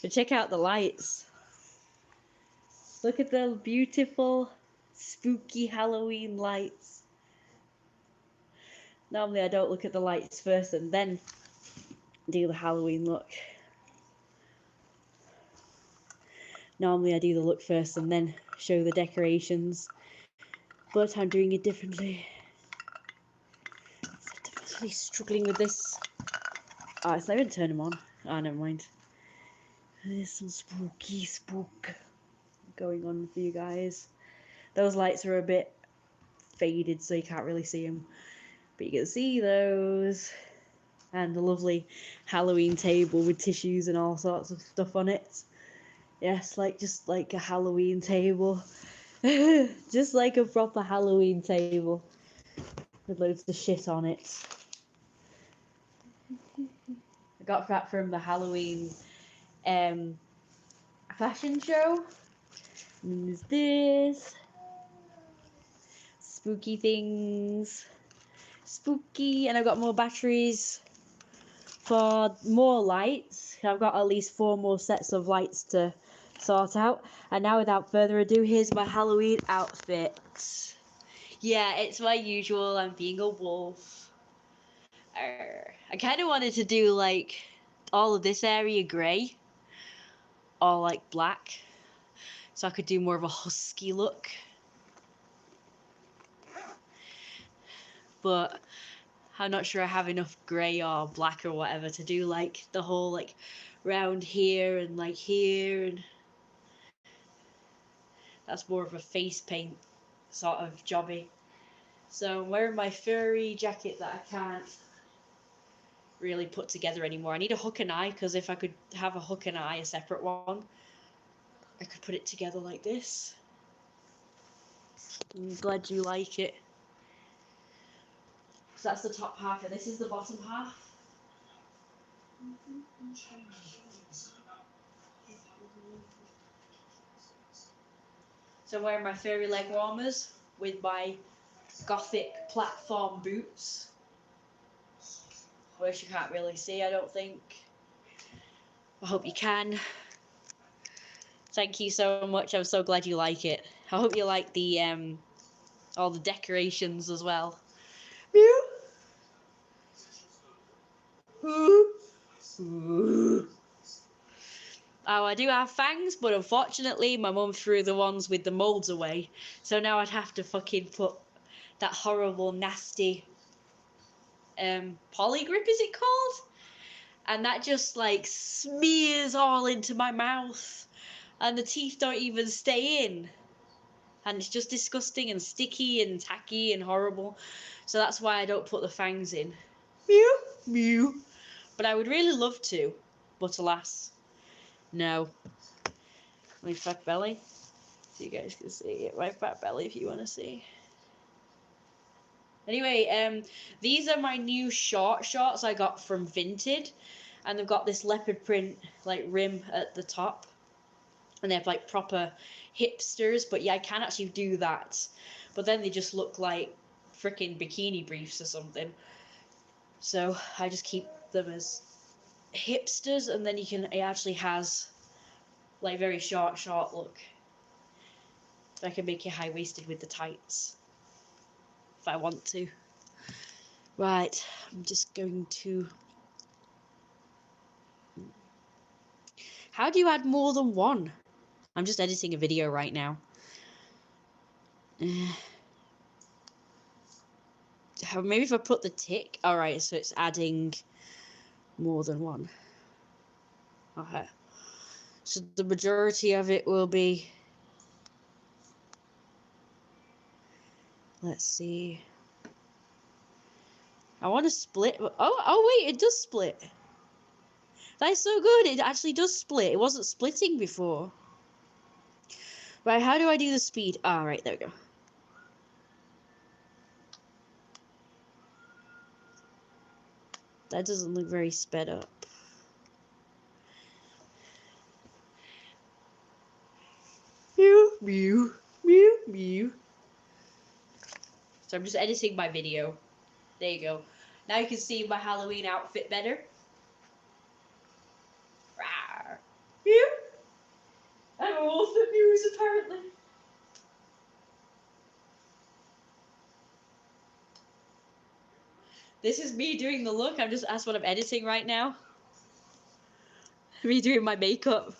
But check out the lights. Look at the beautiful, spooky Halloween lights. Normally I don't look at the lights first and then do the Halloween look. Normally I do the look first and then show the decorations. But I'm doing it differently. I'm definitely struggling with this. Oh, it's not even turn them on. Oh, never mind. There's some spooky spook going on for you guys. Those lights are a bit faded, so you can't really see them. But you can see those. And a lovely Halloween table with tissues and all sorts of stuff on it. Yes, just like a Halloween table. Just like a proper Halloween table. With loads of shit on it. I got that from the Halloween fashion show. And there's this. Spooky things. Spooky. And I've got more batteries for more lights. I've got at least 4 more sets of lights to sort out. And now without further ado, here's my Halloween outfit. Yeah, it's my usual. I'm being a wolf. I kind of wanted to do like all of this area grey or like black, so I could do more of a husky look. But I'm not sure I have enough grey or black or whatever to do like the whole like round here and like here, and that's more of a face paint sort of jobby. So I'm wearing my furry jacket that I can't really put together anymore. I need a hook and eye, because if I could have a hook and eye, a separate one, I could put it together like this. I'm glad you like it. So that's the top half, and this is the bottom half. So I'm wearing my furry leg warmers with my gothic platform boots, which you can't really see, I don't think. I hope you can. Thank you so much. I'm so glad you like it. I hope you like the all the decorations as well. Mew. Oh, I do have fangs, but unfortunately my mum threw the ones with the moulds away. So now I'd have to fucking put that horrible, nasty poly grip, is it called? And that just like smears all into my mouth. And the teeth don't even stay in. And it's just disgusting and sticky and tacky and horrible. So that's why I don't put the fangs in. Mew, mew. But I would really love to. But alas, no. My fat belly. So you guys can see it. My fat belly if you want to see. Anyway, these are my new shorts I got from Vinted. And they've got this leopard print like rim at the top. And they have like proper hipsters, but yeah, I can actually do that. But then they just look like freaking bikini briefs or something. So I just keep them as hipsters, and then it actually has like very short look. So I can make it high-waisted with the tights if I want to. Right, I'm just going to... How do you add more than one? I'm just editing a video right now. Maybe if I put the tick... Alright, so it's adding more than one. Okay. So the majority of it will be... Let's see. I want to split... Oh wait, it does split. That's so good. It actually does split. It wasn't splitting before. Right, how do I do the speed? Right, there we go. That doesn't look very sped up. Mew, mew, mew, mew. So I'm just editing my video. There you go. Now you can see my Halloween outfit better. Rawr. Mew. This is me doing the look. That's what I'm editing right now. Me doing my makeup.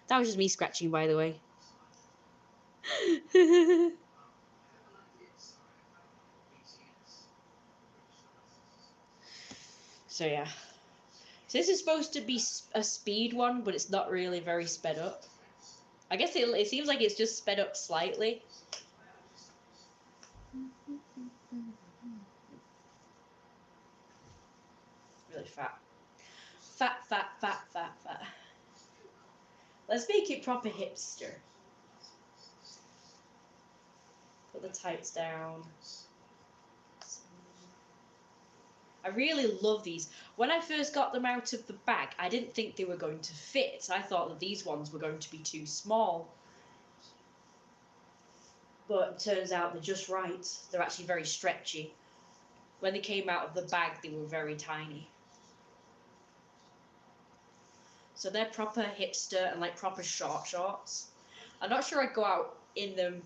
That was just me scratching, by the way. So yeah. So this is supposed to be a speed one, but it's not really very sped up. I guess it seems like it's just sped up slightly. Really fat. Fat, fat, fat, fat, fat. Let's make it proper hipster. Put the tights down. I really love these. When I first got them out of the bag, I didn't think they were going to fit. I thought that these ones were going to be too small. But it turns out they're just right. They're actually very stretchy. When they came out of the bag, they were very tiny. So they're proper hipster and like proper short shorts. I'm not sure I'd go out in them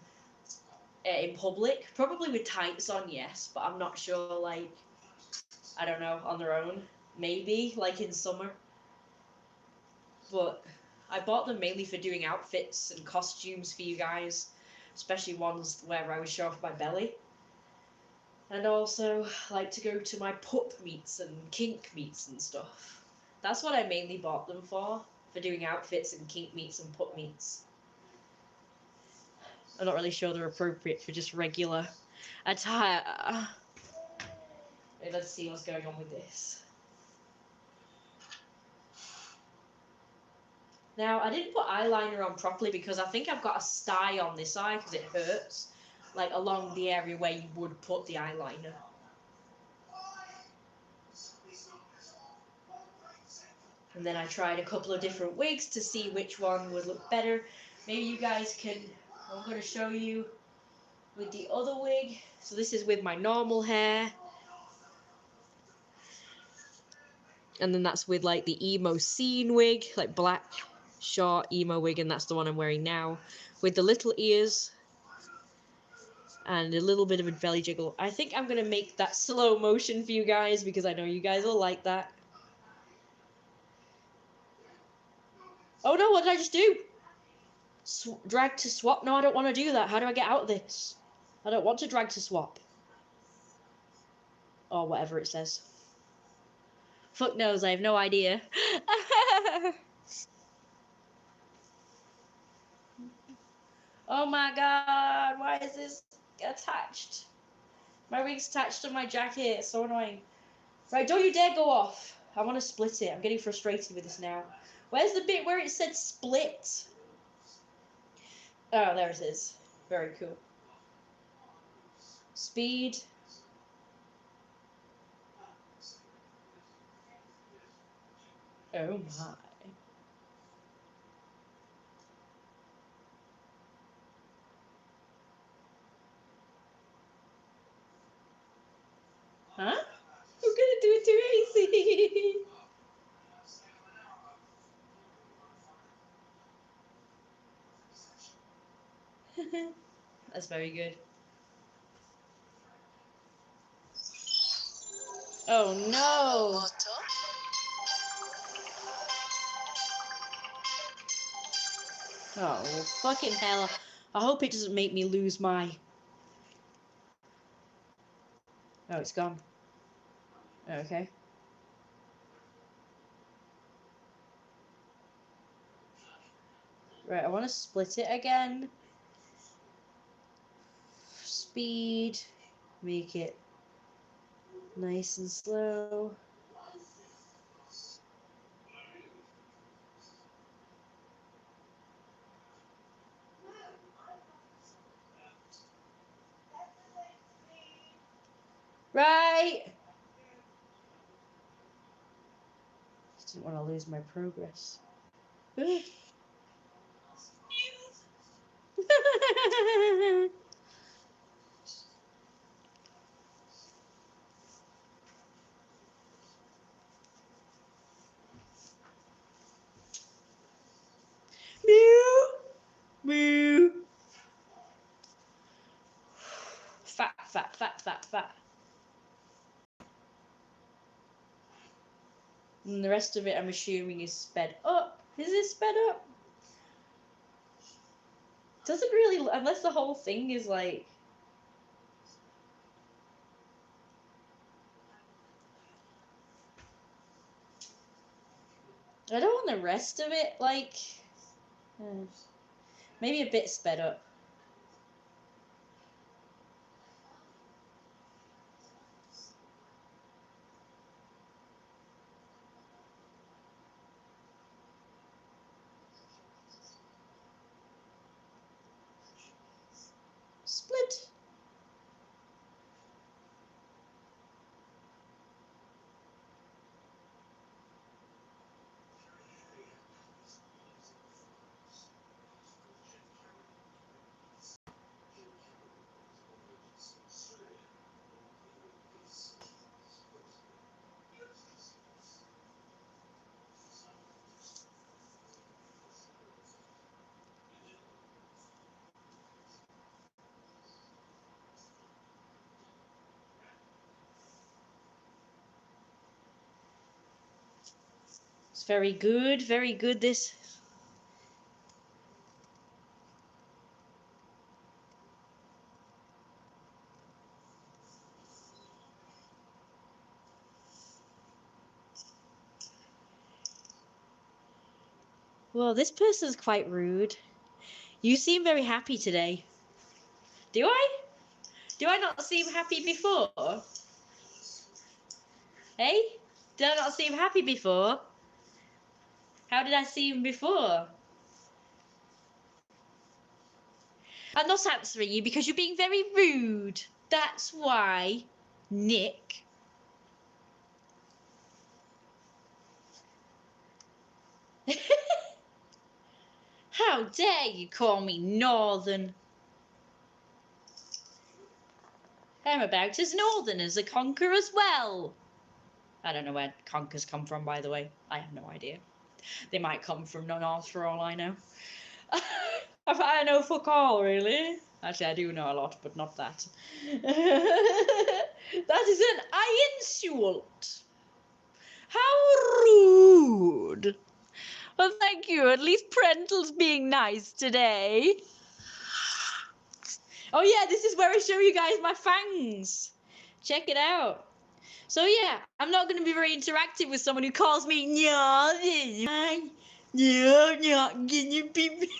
in public. Probably with tights on, yes, but I'm not sure, like, I don't know, on their own. Maybe, like in summer. But I bought them mainly for doing outfits and costumes for you guys, especially ones where I would show off my belly. And also like to go to my pup meets and kink meets and stuff. That's what I mainly bought them for doing outfits and kink meets and pup meets. I'm not really sure they're appropriate for just regular attire. Okay, let's see what's going on with this. Now, I didn't put eyeliner on properly because I think I've got a sty on this eye because it hurts, like along the area where you would put the eyeliner. And then I tried a couple of different wigs to see which one would look better. Maybe you guys can, I'm going to show you with the other wig. So this is with my normal hair. And then that's with like the emo scene wig, like black, short emo wig, and that's the one I'm wearing now. With the little ears and a little bit of a belly jiggle. I think I'm going to make that slow motion for you guys because I know you guys will like that. Oh no, what did I just do? Drag to swap? No, I don't want to do that. How do I get out of this? I don't want to drag to swap. Or whatever it says. Fuck knows, I have no idea. Oh my god, why is this attached? My wig's attached to my jacket, it's so annoying. Right, don't you dare go off. I want to split it. I'm getting frustrated with this now. Where's the bit where it said split? Oh, there it is. Very cool. Speed. Oh my. Huh? I'm gonna do it too easy. That's very good. Oh no! Oh, fucking hell. I hope it doesn't make me lose my... Oh, it's gone. Okay. Right, I want to split it again. Speed. Make it nice and slow. Right! Just didn't want to lose my progress. fat. And the rest of it, I'm assuming, is sped up. Is it sped up? Doesn't really, unless the whole thing is like... I don't want the rest of it, like... maybe a bit sped up. Split. It's very good, this. Well, this person's quite rude. You seem very happy today. Do I? Do I not seem happy before? Hey? Did I not seem happy before? How did I seem before? I'm not answering you because you're being very rude. That's why, Nick. How dare you call me Northern? I'm about as Northern as a conker as well. I don't know where conkers come from, by the way. I have no idea. They might come from North for all I know. I know fuck all, really. Actually, I do know a lot, but not that. That is an insult. How rude. Well, thank you. At least Prental's being nice today. Oh yeah, this is where I show you guys my fangs. Check it out. So yeah, I'm not going to be very interactive with someone who calls me Northern. No, not gonna be.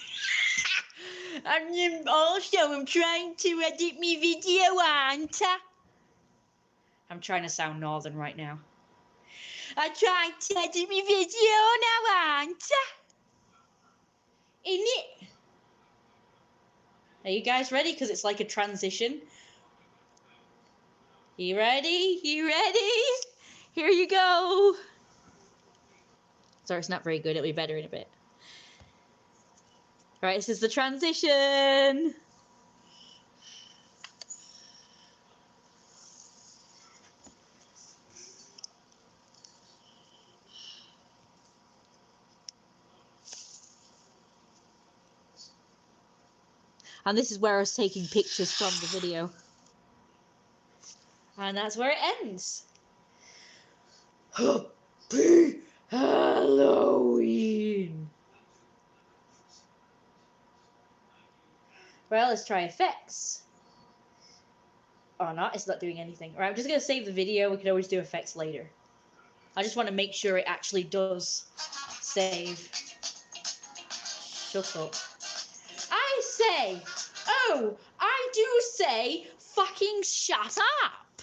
And also, I'm trying to edit my video, aren't I? I'm trying to sound Northern right now. I'm trying to edit my video now, aren't I? In it. Are you guys ready? Because it's like a transition. You ready? You ready? Here you go. Sorry, it's not very good. It'll be better in a bit. All right, this is the transition. And this is where I was taking pictures from the video. And that's where it ends. Happy Halloween! Well, let's try effects. Or not, it's not doing anything. Alright, I'm just going to save the video. We can always do effects later. I just want to make sure it actually does save. Shut up. I say, I do say, fucking shut up!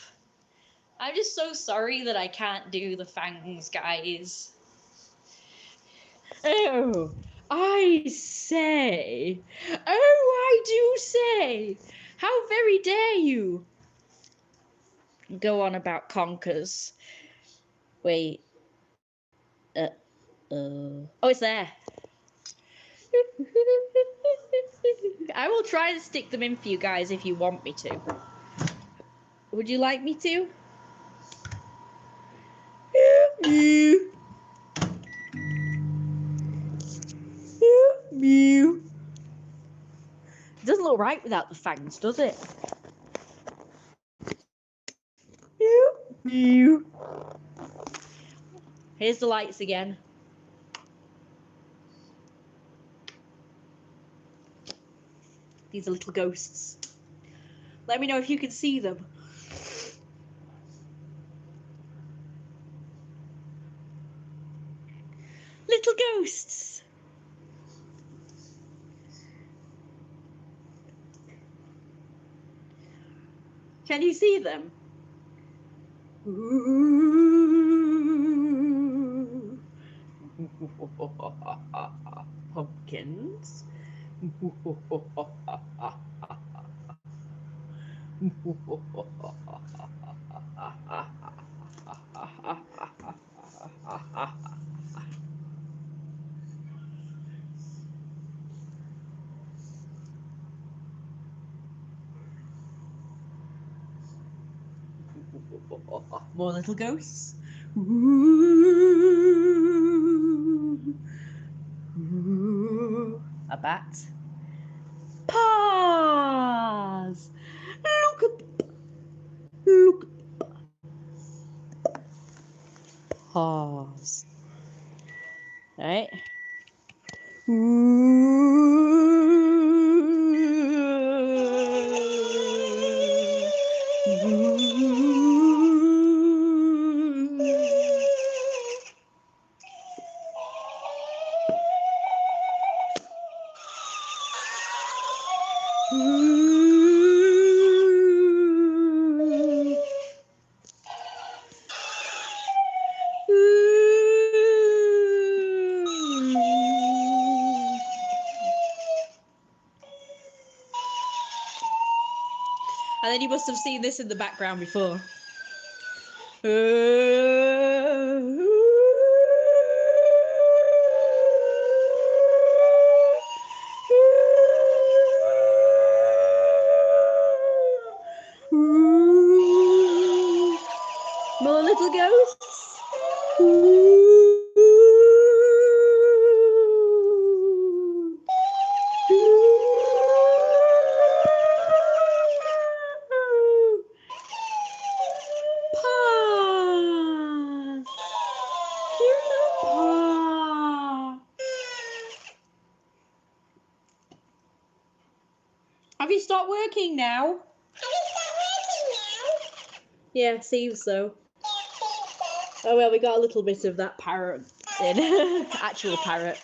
I'm just so sorry that I can't do the fangs, guys. Oh, I say. Oh, I do say. How very dare you go on about conkers. Wait. Oh, it's there. I will try and stick them in for you guys if you want me to. Would you like me to? Mew. Mew. It doesn't look right without the fangs, does it? Here's the lights again. These are little ghosts. Let me know if you can see them. Little ghosts. Can you see them? Ooh. Pumpkins. More little ghosts. A bat. Paws. Look. Paws. Right. And then you must have seen this in the background before. More little ghosts. Have you stopped working now? Yeah, seems so. Oh well, we got a little bit of that parrot in. Actual parrot.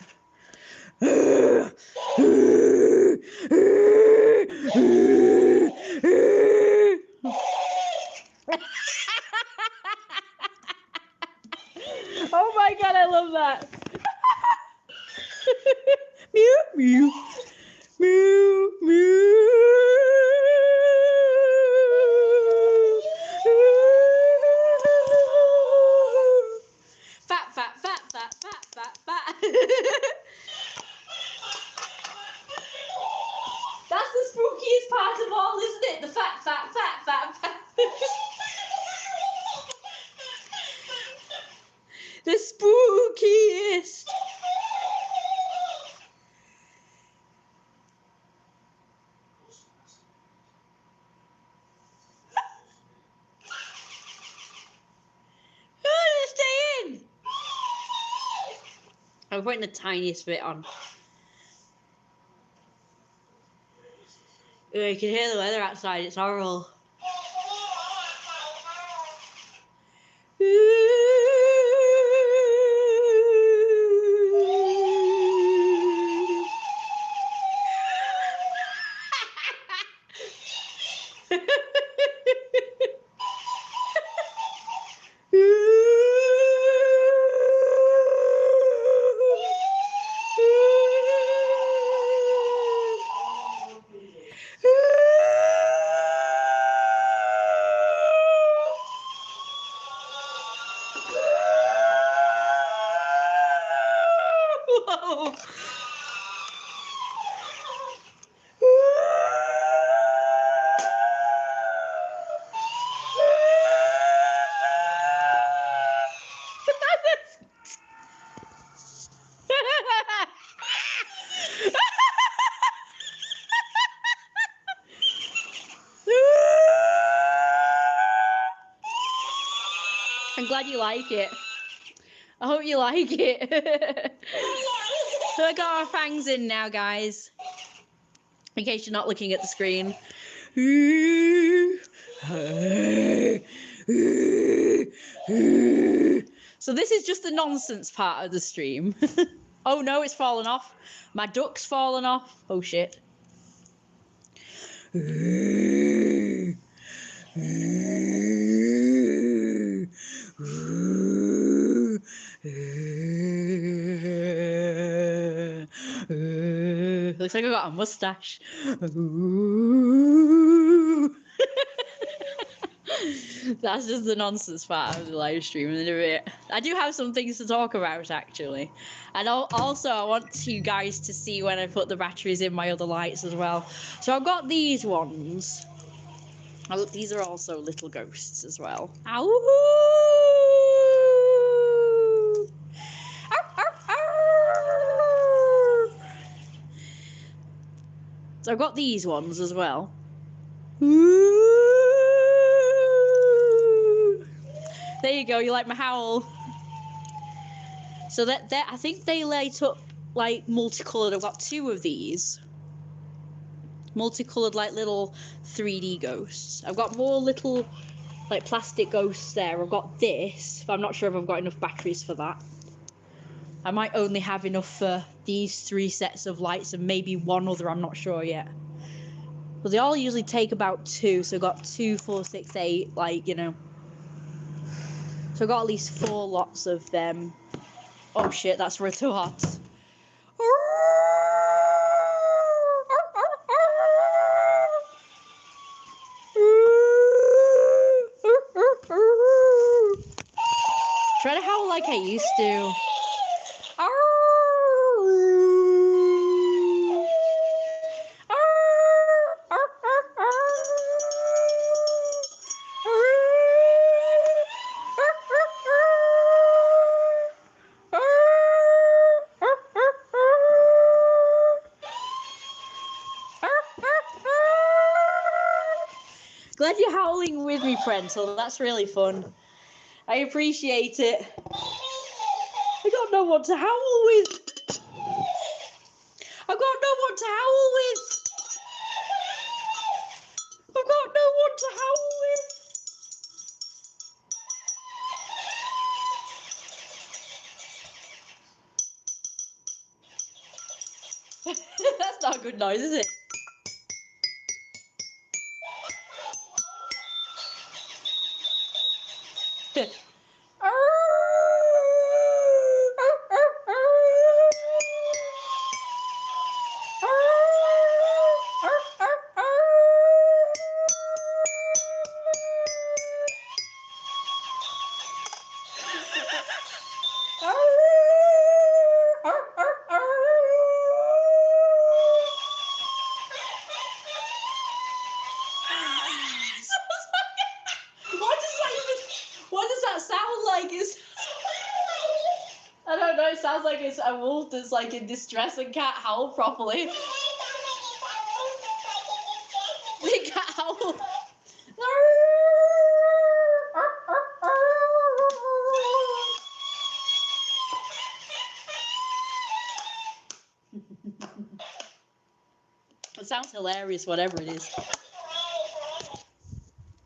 Oh my god, I love that. Mew, mew. Mew, mew. Fat, fat, fat, fat, fat, fat, fat. That's the spookiest part of all, isn't it? The fat, fat, fat, fat, fat. The spookiest. Oh, stay in. I'm putting the tiniest bit on. Oh, you can hear the weather outside. It's horrible. Whoa. I'm glad you like it. I hope you like it. So I got our fangs in now, guys. In case you're not looking at the screen. So this is just the nonsense part of the stream. Oh no, it's fallen off. My duck's fallen off. Oh shit. Looks like I got a mustache. That's just the nonsense part of the live stream in a bit. I do have some things to talk about actually, and also I want you guys to see when I put the batteries in my other lights as well. So I've got these ones. Oh, look, these are also little ghosts as well. Ow! Ow, ow, ow! So I've got these ones as well. There you go. You like my howl? So that I think they light up like multicolored. I've got two of these. Multicolored, like little 3D ghosts. I've got more little like plastic ghosts there. I've got this, but I'm not sure if I've got enough batteries for that. I might only have enough for these 3 sets of lights and maybe one other, I'm not sure yet. But they all usually take about 2, so I've got 2, 4, 6, 8, like, you know. So I've got at least 4 lots of them. Oh shit, that's too hot. Try to howl like I used to. Glad you're howling with me, Prental. That's really fun. I appreciate it. I don't know what to howl with. I've got no one to howl with. I've got no one to howl with. That's not a good noise, is it? What does that sound like? I don't know, it sounds like it's a wolf that's like in distress and can't howl properly. They can't howl. It sounds hilarious, whatever it is.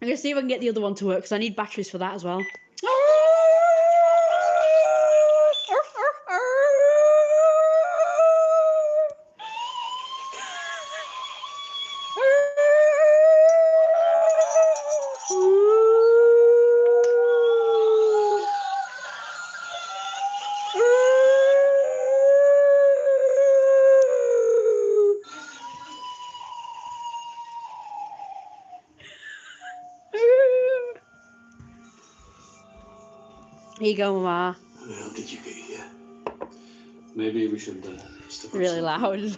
I'm gonna see if I can get the other one to work because I need batteries for that as well. Here you go, Mama. How did you get here? Maybe we should step Really loud. Is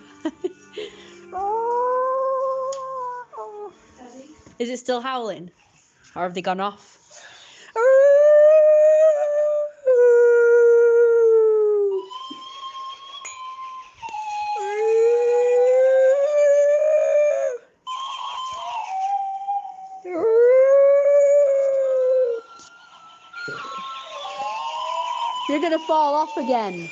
it still howling? Or have they gone off? You're gonna fall off again.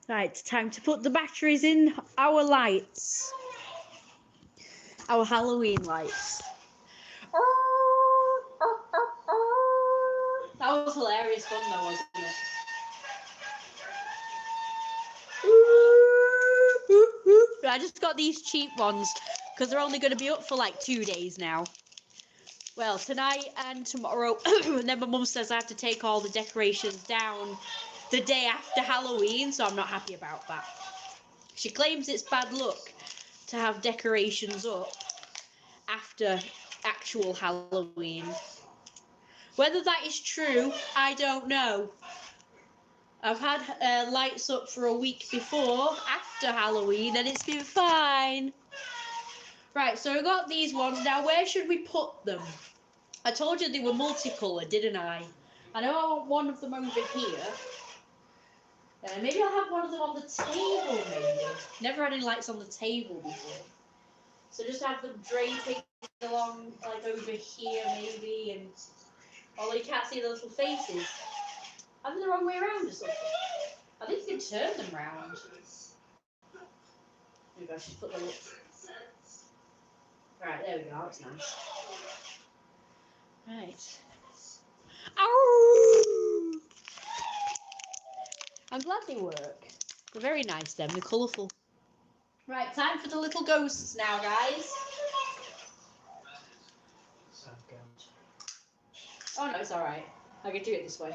Right, time to put the batteries in our lights. Our Halloween lights. That was hilarious fun though, wasn't it? I just got these cheap ones because they're only going to be up for like 2 days now. Well, tonight and tomorrow, and then my mum says I have to take all the decorations down the day after Halloween, so I'm not happy about that. She claims it's bad luck to have decorations up after actual Halloween. Whether that is true, I don't know. I've had lights up for a week before, after Halloween, and it's been fine. Right, so I got these ones. Now, where should we put them? I told you they were multicoloured, didn't I? I know I want one of them over here. Maybe I'll have one of them on the table, maybe. Never had any lights on the table before. So just have them draping along, like over here, maybe, and... although you can't see the little faces. Are they the wrong way around or something? I think you can turn them round. Maybe I should put them up. Right, there we go, that's nice. Right. Ow! I'm glad they work. They're very nice then, they're colourful. Right, time for the little ghosts now, guys. Oh no, it's alright. I can do it this way.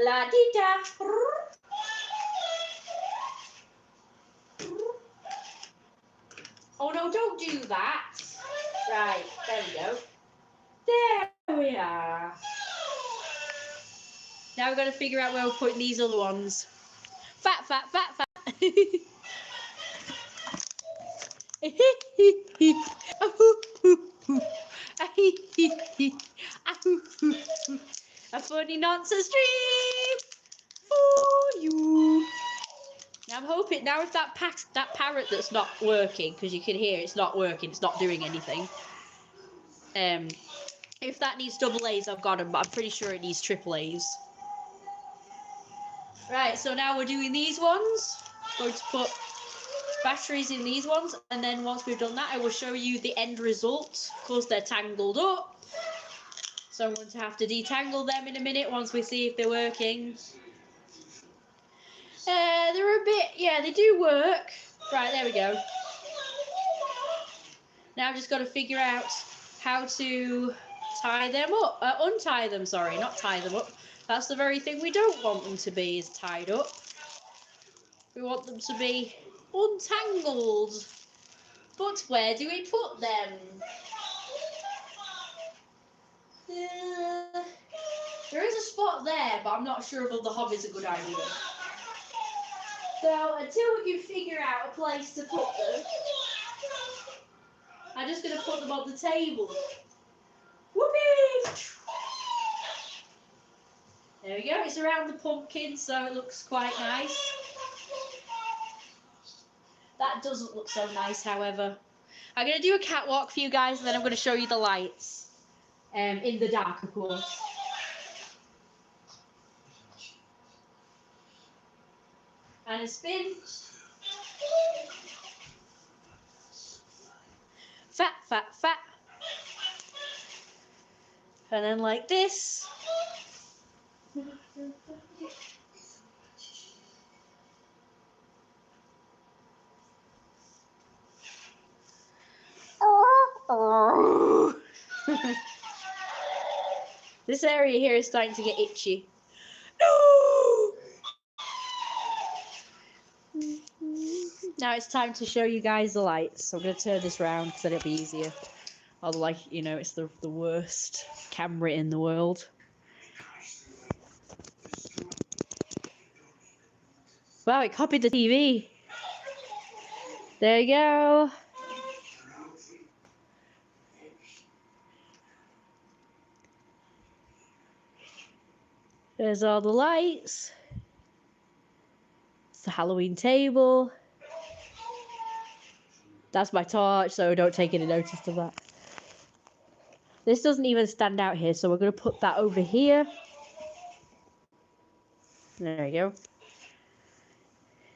La di da. Oh no, don't do that. Right, there we go. There we are. Now we've got to figure out where we're putting these other ones. Fat, fat, fat, fat. A funny nonsense dream for you. Now I'm hoping, now if that parrot that's not working, because you can hear it's not working, it's not doing anything. If that needs double A's, I've got them, but I'm pretty sure it needs triple A's. Right, so now we're doing these ones. Going to put batteries in these ones, and then once we've done that, I will show you the end result. Of course, they're tangled up, so I'm going to have to detangle them in a minute once we see if they're working. They're a bit, yeah, they do work. Right, there we go. Now I've just got to figure out how to tie them up, untie them, sorry, not tie them up. That's the very thing we don't want them to be, is tied up. We want them to be untangled. But where do we put them? There is a spot there, but I'm not sure if the hob is a good idea. So until we can figure out a place to put them, I'm just going to put them on the table. Whoopee! There we go, it's around the pumpkin, so it looks quite nice. That doesn't look so nice, however. I'm going to do a catwalk for you guys, and then I'm going to show you the lights. In the dark, of course. And a spin. Fat, fat, fat. And then like this. This area here is starting to get itchy. No! Now it's time to show you guys the lights. So I'm going to turn this round because then it'll be easier. Otherwise, you know, it's the worst camera in the world. Wow, it copied the TV. There you go. There's all the lights. It's the Halloween table. That's my torch, so don't take any notice of that. This doesn't even stand out here, so we're going to put that over here. There you go.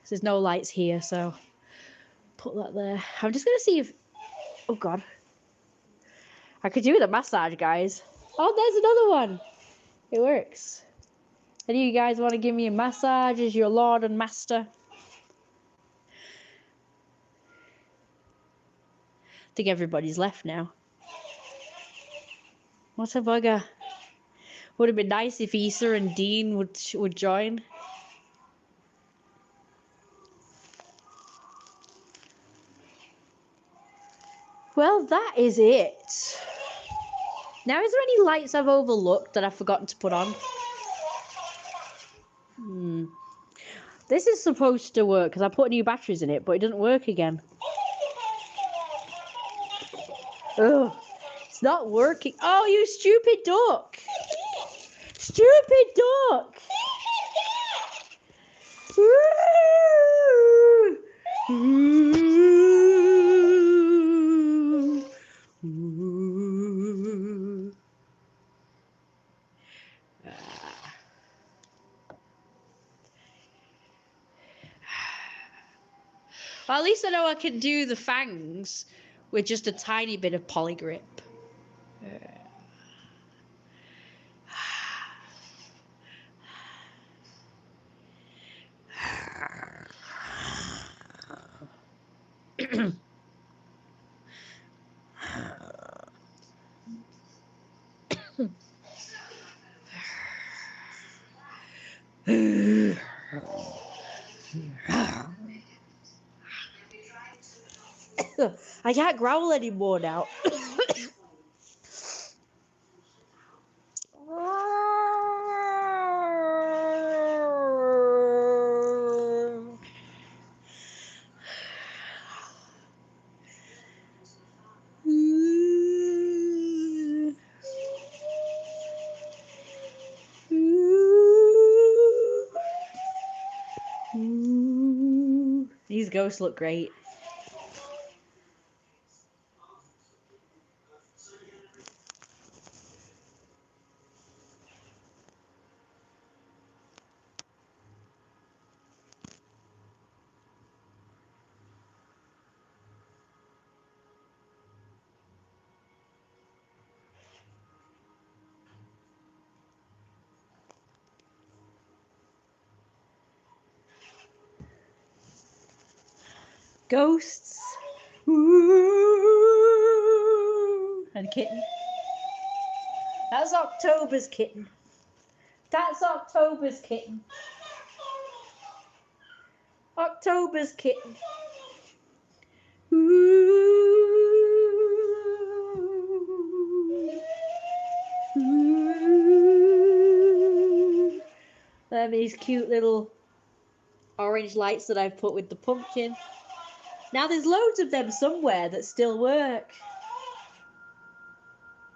There's no lights here, so put that there. I'm just going to see if... Oh, God. I could do the massage, guys. Oh, there's another one. It works. Any of you guys want to give me a massage as your lord and master? I think everybody's left now. What a bugger. Would have been nice if Issa and Dean would join. Well, that is it. Now, is there any lights I've overlooked that I've forgotten to put on? This is supposed to work because I put new batteries in it, but it doesn't work again. Ugh, it's not working. Oh, you stupid duck! Stupid duck! Well, at least I know I can do the fangs with just a tiny bit of poly grip. I can't growl anymore now. These ghosts look great. Ghosts. Ooh. And a kitten. That's October's kitten. That's October's kitten. October's kitten. Ooh. Ooh. There are these cute little orange lights that I've put with the pumpkin. Now there's loads of them somewhere that still work.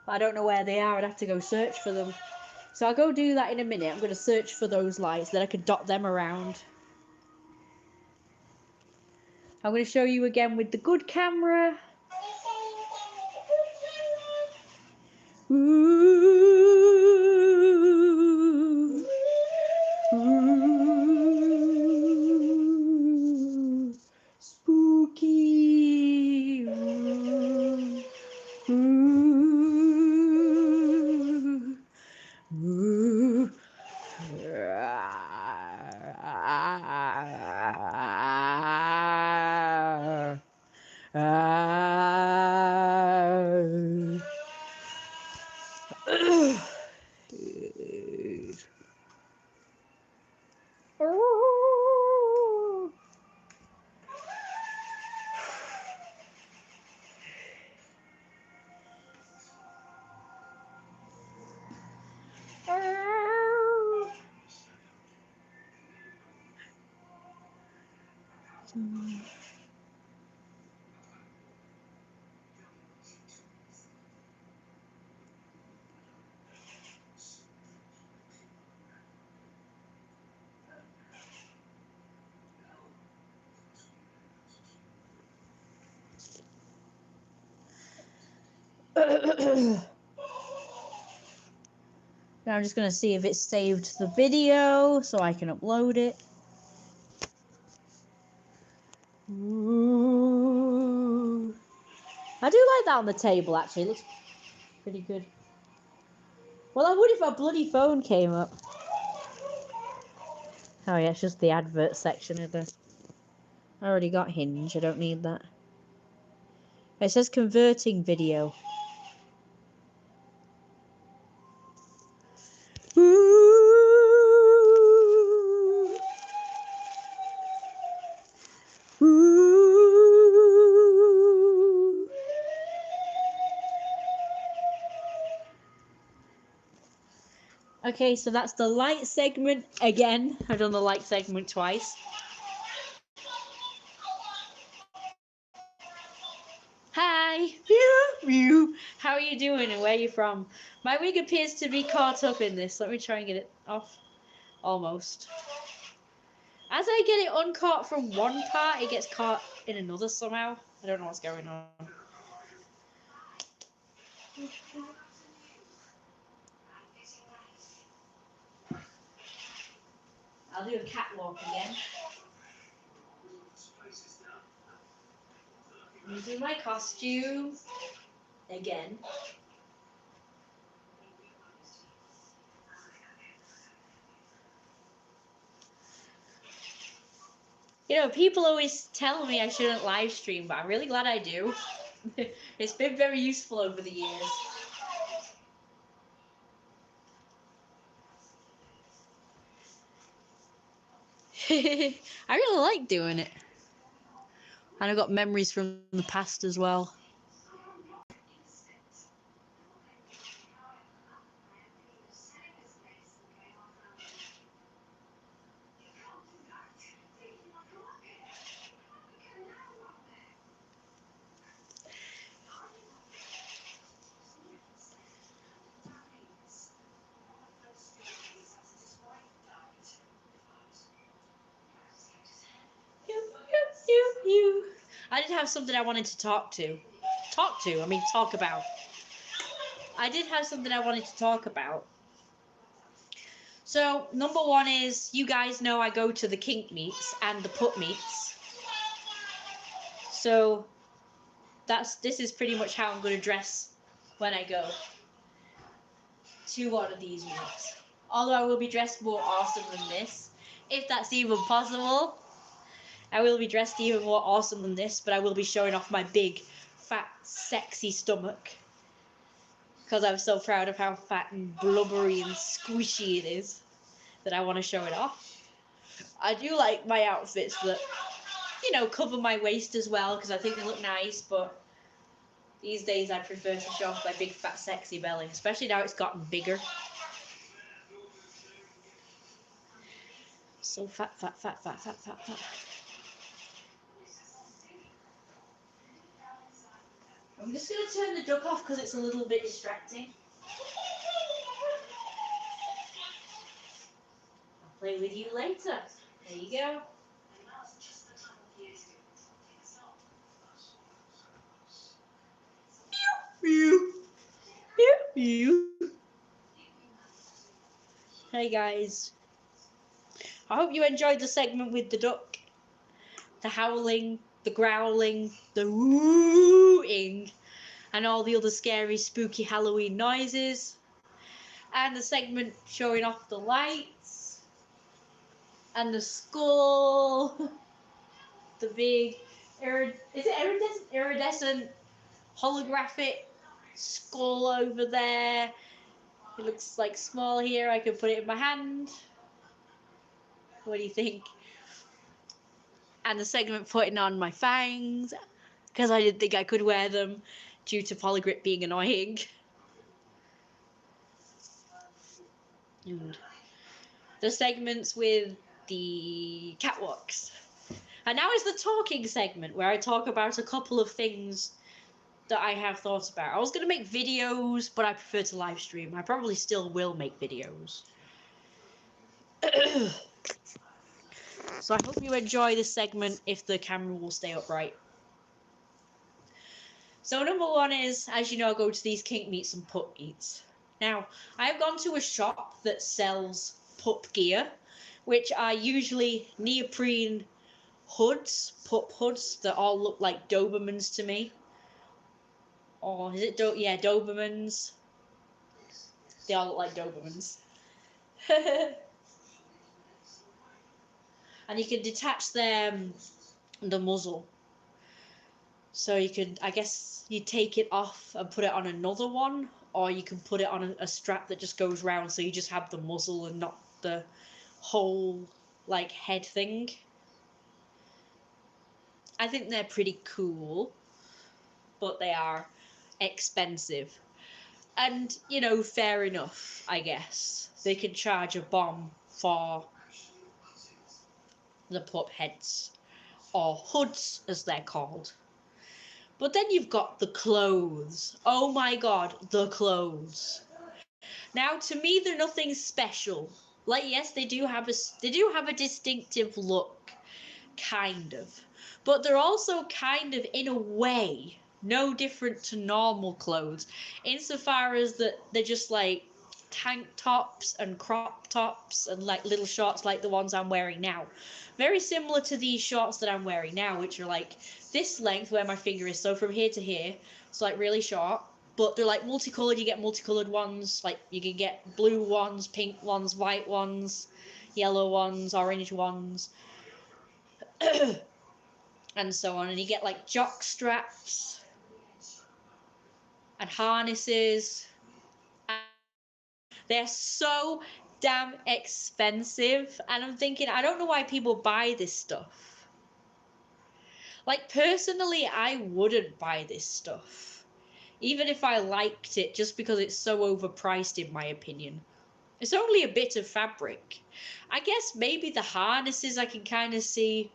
I don't know where they are. I'd have to go search for them. So I'll go do that in a minute. I'm going to search for those lights, then I can dot them around. I'm going to show you again with the good camera. Ooh. Ooh. Spooky. Ooh. Ooh. Ooh. Now I'm just going to see if it saved the video so I can upload it. Ooh. I do like that on the table, actually. It looks pretty good. Well, I would if my bloody phone came up. Oh yeah, it's just the advert section of it. I already got Hinge, I don't need that. It says converting video. Ooh. Ooh. Okay, so that's the light segment again. I've done the light segment twice. Hi! How are you doing and where are you from? My wig appears to be caught up in this. Let me try and get it off. Almost. As I get it uncaught from one part, it gets caught in another somehow. I don't know what's going on. I'll do a catwalk again. I'll do my costume again. You know, people always tell me I shouldn't live stream, but I'm really glad I do. It's been very useful over the years. I really like doing it. And I've got memories from the past as well. I did have something I wanted to talk about. I did have something I wanted to talk about. So, number one is, you guys know I go to the kink meets and the put meets. So, this is pretty much how I'm going to dress when I go to one of these meets. Although I will be dressed more awesome than this, if that's even possible. I will be dressed even more awesome than this, but I will be showing off my big, fat, sexy stomach. Because I'm so proud of how fat and blubbery and squishy it is that I want to show it off. I do like my outfits that, you know, cover my waist as well, because I think they look nice, but these days I prefer to show off my big, fat, sexy belly, especially now it's gotten bigger. So fat. I'm just going to turn the duck off because it's a little bit distracting. I'll play with you later. There you go. Hey guys. I hope you enjoyed the segment with the duck. The howling, the growling, the wooing, and all the other scary, spooky Halloween noises. And the segment showing off the lights. And the skull. The big, iridescent, holographic skull over there. It looks like small here. I can put it in my hand. What do you think? And the segment putting on my fangs, because I didn't think I could wear them due to Poligrip being annoying. And the segments with the catwalks. And now is the talking segment, where I talk about a couple of things that I have thought about. I was going to make videos, but I prefer to live stream. I probably still will make videos. So I hope you enjoy this segment if the camera will stay upright. So number one is, as you know, I go to these kink meets and pup meets. Now, I've gone to a shop that sells pup gear, which are usually neoprene hoods, pup hoods that all look like Dobermans to me. Or is it yeah, Dobermans. They all look like Dobermans. And you can detach them the muzzle. So you could, I guess, you take it off and put it on another one, or you can put it on a strap that just goes round, so you just have the muzzle and not the whole like head thing. I think they're pretty cool, but they are expensive. And, you know, fair enough, I guess. They can charge a bomb for the pup heads, or hoods as they're called. But then you've got the clothes. Oh my god, the clothes. Now, to me, they're nothing special. Like, yes, they do have a distinctive look, kind of, but they're also kind of, in a way, no different to normal clothes, insofar as that they're just like tank tops and crop tops and like little shorts like the ones I'm wearing now. Very similar to these shorts that I'm wearing now, which are like this length where my finger is, so from here to here, it's like really short. But they're like multicolored. You get multicolored ones, like you can get blue ones, pink ones, white ones, yellow ones, orange ones, and so on. And you get like jock straps and harnesses. They're so damn expensive, and I'm thinking, I don't know why people buy this stuff. Like, personally, I wouldn't buy this stuff, even if I liked it, just because it's so overpriced, in my opinion. It's only a bit of fabric. I guess maybe the harnesses I can kind of see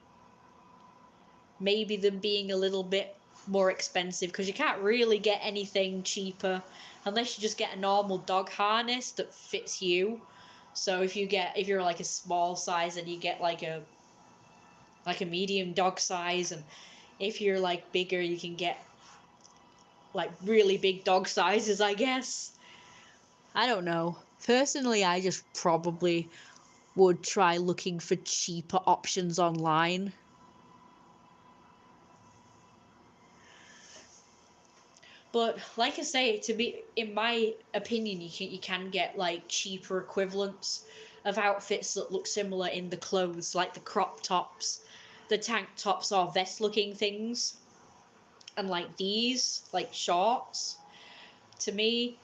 maybe them being a little bit more expensive, because you can't really get anything cheaper unless you just get a normal dog harness that fits you. So if you're like a small size, and you get like a medium dog size, and if you're like bigger, you can get like really big dog sizes, I guess. I don't know. Personally, I just probably would try looking for cheaper options online. But like I say, to be, in my opinion, you can get like cheaper equivalents of outfits that look similar in the clothes, like the crop tops, the tank tops or vest looking things, and like these, like shorts. To me,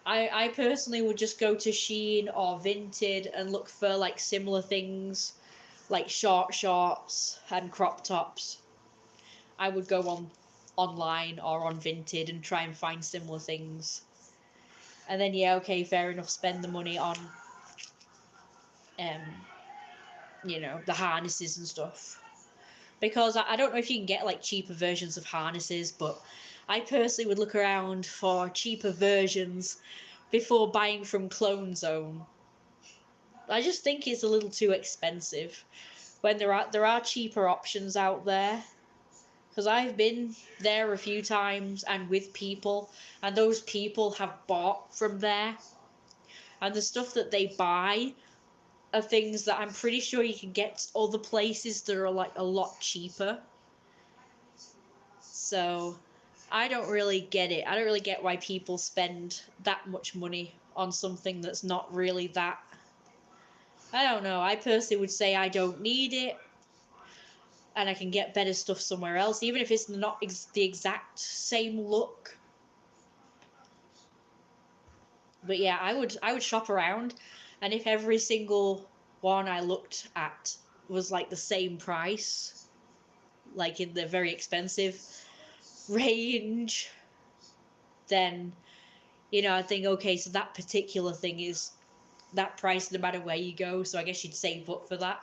I personally would just go to Shein or Vinted and look for like similar things, like short shorts and crop tops. I would go online or on Vinted and try and find similar things. And then, yeah, okay, fair enough, spend the money on um the harnesses and stuff. Because I don't know if you can get like cheaper versions of harnesses, but I personally would look around for cheaper versions before buying from Clone Zone. I just think it's a little too expensive when there are cheaper options out there. Because I've been there a few times and with people, and those people have bought from there, and the stuff that they buy are things that I'm pretty sure you can get other places that are like a lot cheaper. So I don't really get it. I don't really get why people spend that much money on something that's not really that. I don't know. I personally would say I don't need it, and I can get better stuff somewhere else, even if it's not the exact same look. But yeah, I would shop around, and if every single one I looked at was like the same price, like in the very expensive range, then I think, okay, so that particular thing is that price no matter where you go, so I guess you'd save up for that.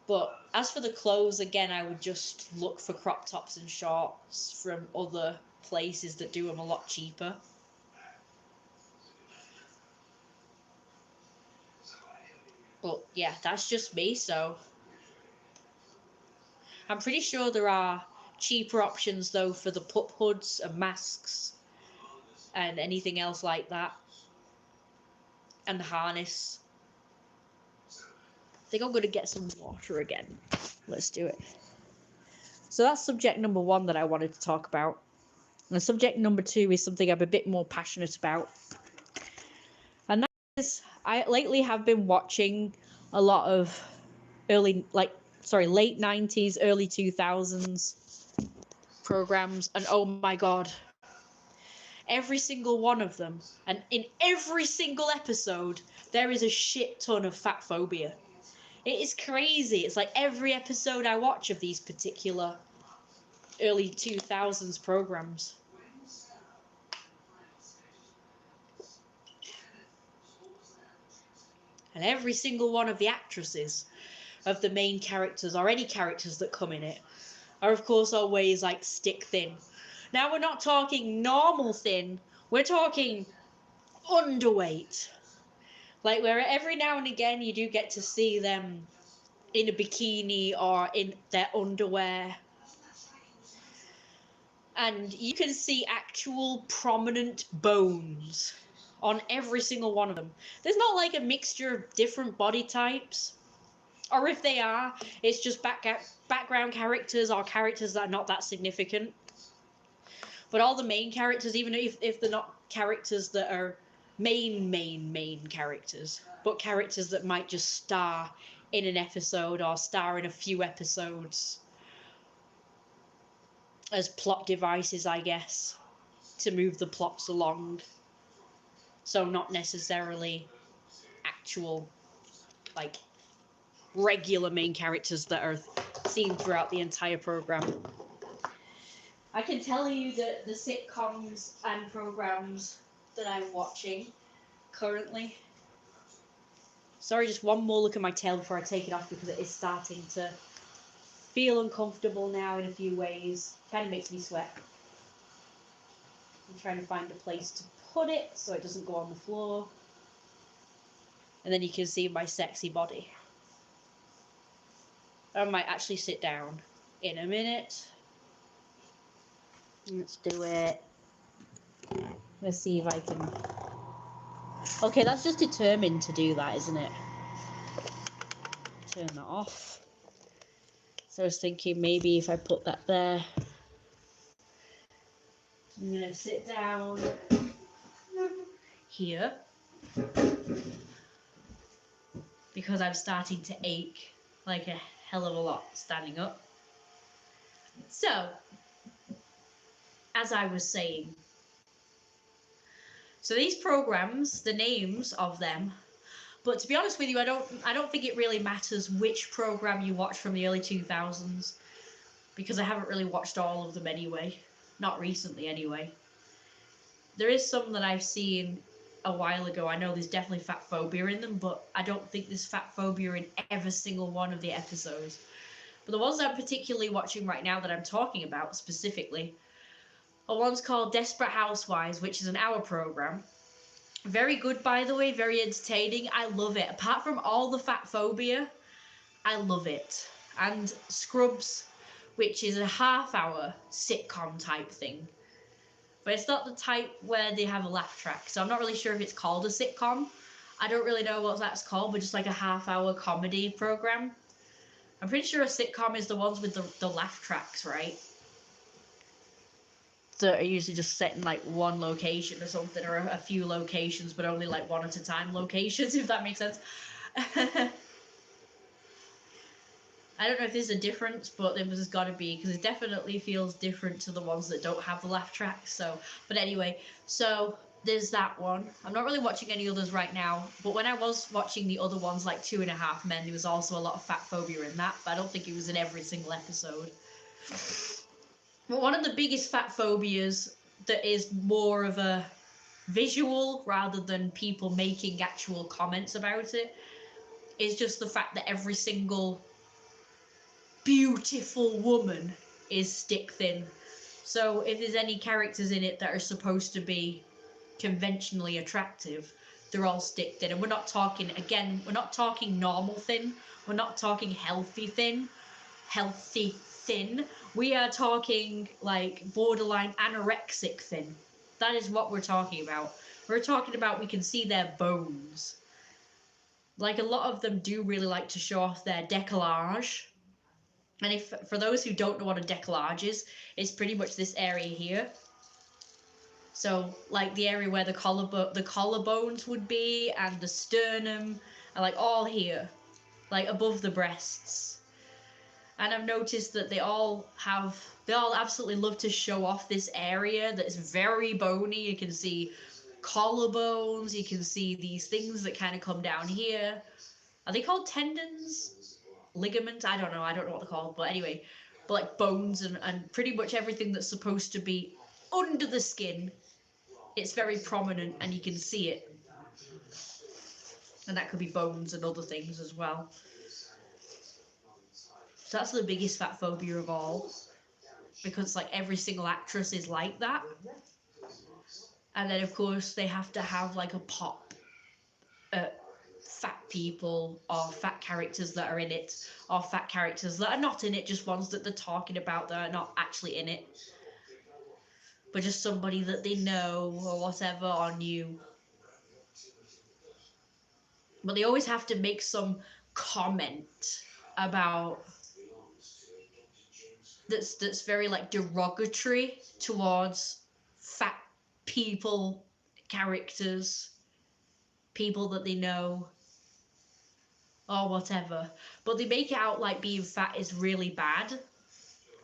But as for the clothes, again, I would just look for crop tops and shorts from other places that do them a lot cheaper. But yeah, that's just me, so I'm pretty sure there are cheaper options though for the pup hoods and masks and anything else like that. And the harness. I think I'm going to get some water again. Let's do it. So that's subject number 1 that I wanted to talk about. And subject number 2 is something I'm a bit more passionate about. And that is, I lately have been watching a lot of late 90s, early 2000s programs. And oh my God, every single one of them, and in every single episode, there is a shit ton of fat phobia. It is crazy. It's like every episode I watch of these particular early 2000s programs. And every single one of the actresses of the main characters, or any characters that come in it, are of course always like stick thin. Now we're not talking normal thin, we're talking underweight. Like where every now and again you do get to see them in a bikini or in their underwear. And you can see actual prominent bones on every single one of them. There's not like a mixture of different body types. Or if they are, it's just background characters or characters that are not that significant. But all the main characters, even if they're not characters that are main characters, but characters that might just star in an episode or star in a few episodes as plot devices, I guess, to move the plots along. So not necessarily actual, like, regular main characters that are seen throughout the entire program. I can tell you that the sitcoms and programs that I'm watching currently. Sorry, just one more look at my tail before I take it off because it is starting to feel uncomfortable now in a few ways. Kind of makes me sweat. I'm trying to find a place to put it so it doesn't go on the floor. And then you can see my sexy body. I might actually sit down in a minute. Let's do it. Let's see if I can. Okay, that's just determined to do that, isn't it? Turn that off. So I was thinking maybe if I put that there. I'm going to sit down here because I'm starting to ache like a hell of a lot standing up. So, as I was saying, so these programs, the names of them, but to be honest with you, I don't think it really matters which program you watch from the early 2000s because I haven't really watched all of them anyway, not recently anyway. There is some that I've seen a while ago. I know there's definitely fat phobia in them, but I don't think there's fat phobia in every single one of the episodes. But the ones I'm particularly watching right now that I'm talking about specifically are ones called Desperate Housewives, which is an hour program. Very good, by the way, very entertaining. I love it. Apart from all the fat phobia, I love it. And Scrubs, which is a half-hour sitcom type thing. But it's not the type where they have a laugh track, so I'm not really sure if it's called a sitcom. I don't really know what that's called, but just like a half-hour comedy program. I'm pretty sure a sitcom is the ones with the laugh tracks, right? That are usually just set in like one location or something, or a few locations, but only like one at a time locations, if that makes sense. I don't know if there's a difference, but there's got to be, because it definitely feels different to the ones that don't have the laugh tracks. So, but anyway, so there's that one. I'm not really watching any others right now, but when I was watching the other ones, like 2.5 Men, there was also a lot of fat phobia in that, but I don't think it was in every single episode. But one of the biggest fat phobias that is more of a visual rather than people making actual comments about it is just the fact that every single beautiful woman is stick thin. So if there's any characters in it that are supposed to be conventionally attractive, they're all stick thin. And we're not talking, again, we're not talking normal thin. We're not talking healthy thin. Healthy thin. We are talking like borderline anorexic thin. That is what we're talking about. We're talking about we can see their bones. Like, a lot of them do really like to show off their décollage. And if for those who don't know what a décollage is, it's pretty much this area here. So, like, the area where the collarbones would be, and the sternum, and like all here, like above the breasts. And I've noticed that they all absolutely love to show off this area that's very bony. You can see collarbones, you can see these things that kind of come down here. Are they called tendons? Ligaments? I don't know what they're called, but anyway, but like bones and pretty much everything that's supposed to be under the skin, it's very prominent and you can see it. And that could be bones and other things as well. So that's the biggest fat phobia of all, because like every single actress is like that. And then of course they have to have like a pop at fat people or fat characters that are in it, or fat characters that are not in it, just ones that they're talking about that are not actually in it, but just somebody that they know or whatever or knew. But they always have to make some comment about that's very like derogatory towards fat people, characters, people that they know or whatever. But they make it out like being fat is really bad.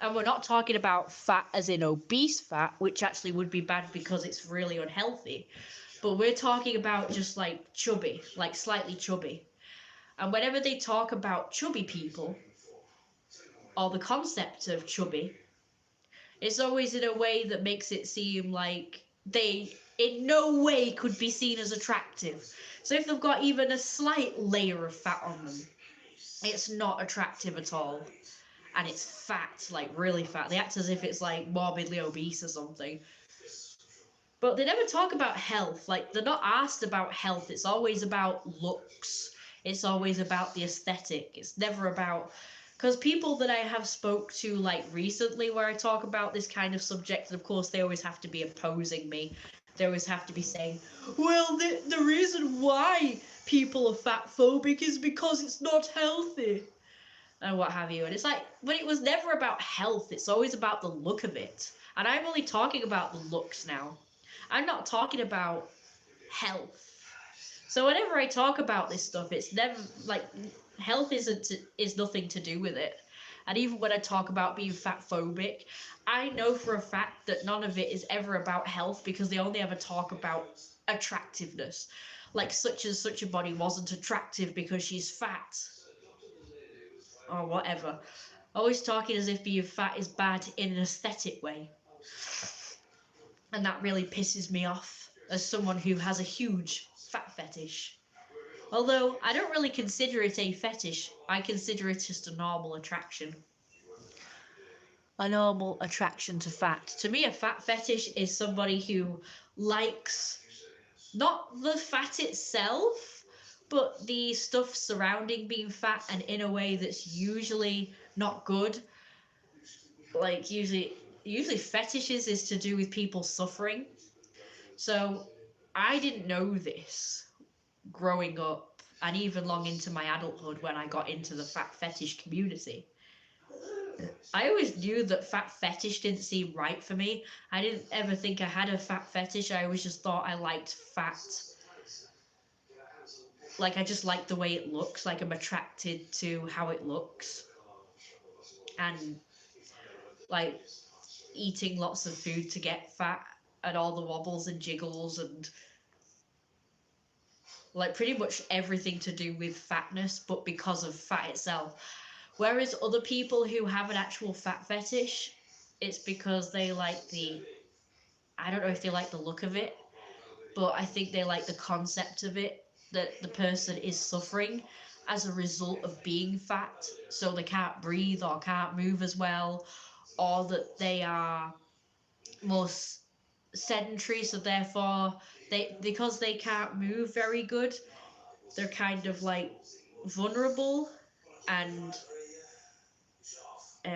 And we're not talking about fat as in obese fat, which actually would be bad because it's really unhealthy. But we're talking about just like chubby, like slightly chubby. And whenever they talk about chubby people, or the concept of chubby, it's always in a way that makes it seem like they in no way could be seen as attractive. So if they've got even a slight layer of fat on them, it's not attractive at all. And it's fat, like really fat. They act as if it's like morbidly obese or something. But they never talk about health. Like, they're not asked about health. It's always about looks. It's always about the aesthetic. It's never about... Because people that I have spoke to, like, recently, where I talk about this kind of subject, and of course they always have to be opposing me. They always have to be saying, well, the reason why people are fat phobic is because it's not healthy. And what have you. And it's like, but it was never about health. It's always about the look of it. And I'm only talking about the looks now. I'm not talking about health. So whenever I talk about this stuff, it's never like health is nothing to do with it. And even when I talk about being fat phobic, I know for a fact that none of it is ever about health, because they only ever talk about attractiveness. Like, such and such a body wasn't attractive because she's fat, or whatever. Always talking as if being fat is bad in an aesthetic way. And that really pisses me off as someone who has a huge fat fetish. Although I don't really consider it a fetish, I consider it just a normal attraction. A normal attraction to fat. To me, a fat fetish is somebody who likes not the fat itself, but the stuff surrounding being fat, and in a way that's usually not good. Like, usually fetishes is to do with people suffering. So I didn't know this growing up, and even long into my adulthood when I got into the fat fetish community. I always knew that fat fetish didn't seem right for me. I didn't ever think I had a fat fetish. I always just thought I liked fat. Like, I just like the way it looks. Like, I'm attracted to how it looks. And like eating lots of food to get fat, and all the wobbles and jiggles, and like pretty much everything to do with fatness, but because of fat itself. Whereas other people who have an actual fat fetish, it's because they like I don't know if they like the look of it, but I think they like the concept of it, that the person is suffering as a result of being fat, so they can't breathe or can't move as well, or that they are more sedentary, so therefore because they can't move very good, they're kind of like vulnerable, and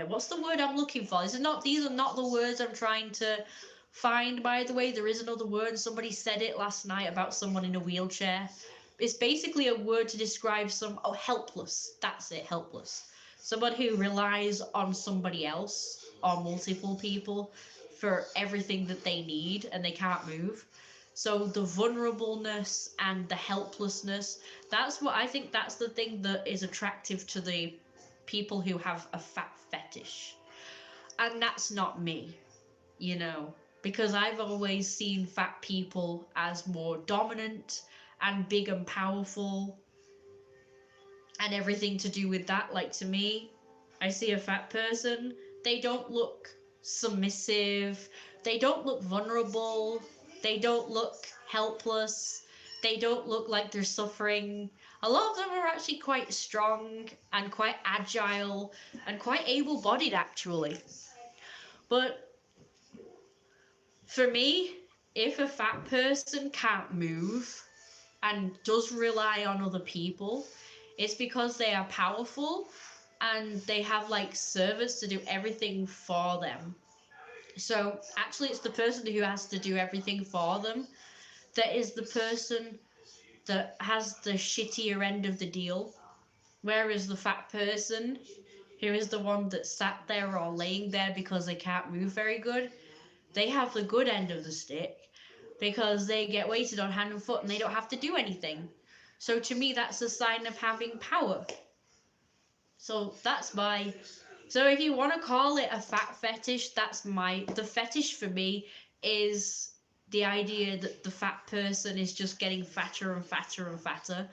what's the word I'm looking for? These are not the words I'm trying to find, by the way. There is another word. Somebody said it last night about someone in a wheelchair. It's basically a word to describe helpless. That's it, helpless. Someone who relies on somebody else or multiple people for everything that they need and they can't move. So the vulnerableness and the helplessness, that's what I think, that's the thing that is attractive to the people who have a fat fetish. And that's not me, you know, because I've always seen fat people as more dominant and big and powerful and everything to do with that. Like, to me, I see a fat person, they don't look submissive, they don't look vulnerable, they don't look helpless, they don't look like they're suffering. A lot of them are actually quite strong and quite agile and quite able-bodied, actually. But for me, if a fat person can't move and does rely on other people, it's because they are powerful and they have like servants to do everything for them. So actually it's the person who has to do everything for them that is the person that has the shittier end of the deal. Whereas the fat person, who is the one that sat there or laying there because they can't move very good, they have the good end of the stick because they get weighted on hand and foot and they don't have to do anything. So to me, that's a sign of having power. So that's my... So if you want to call it a fat fetish, the fetish for me is the idea that the fat person is just getting fatter and fatter and fatter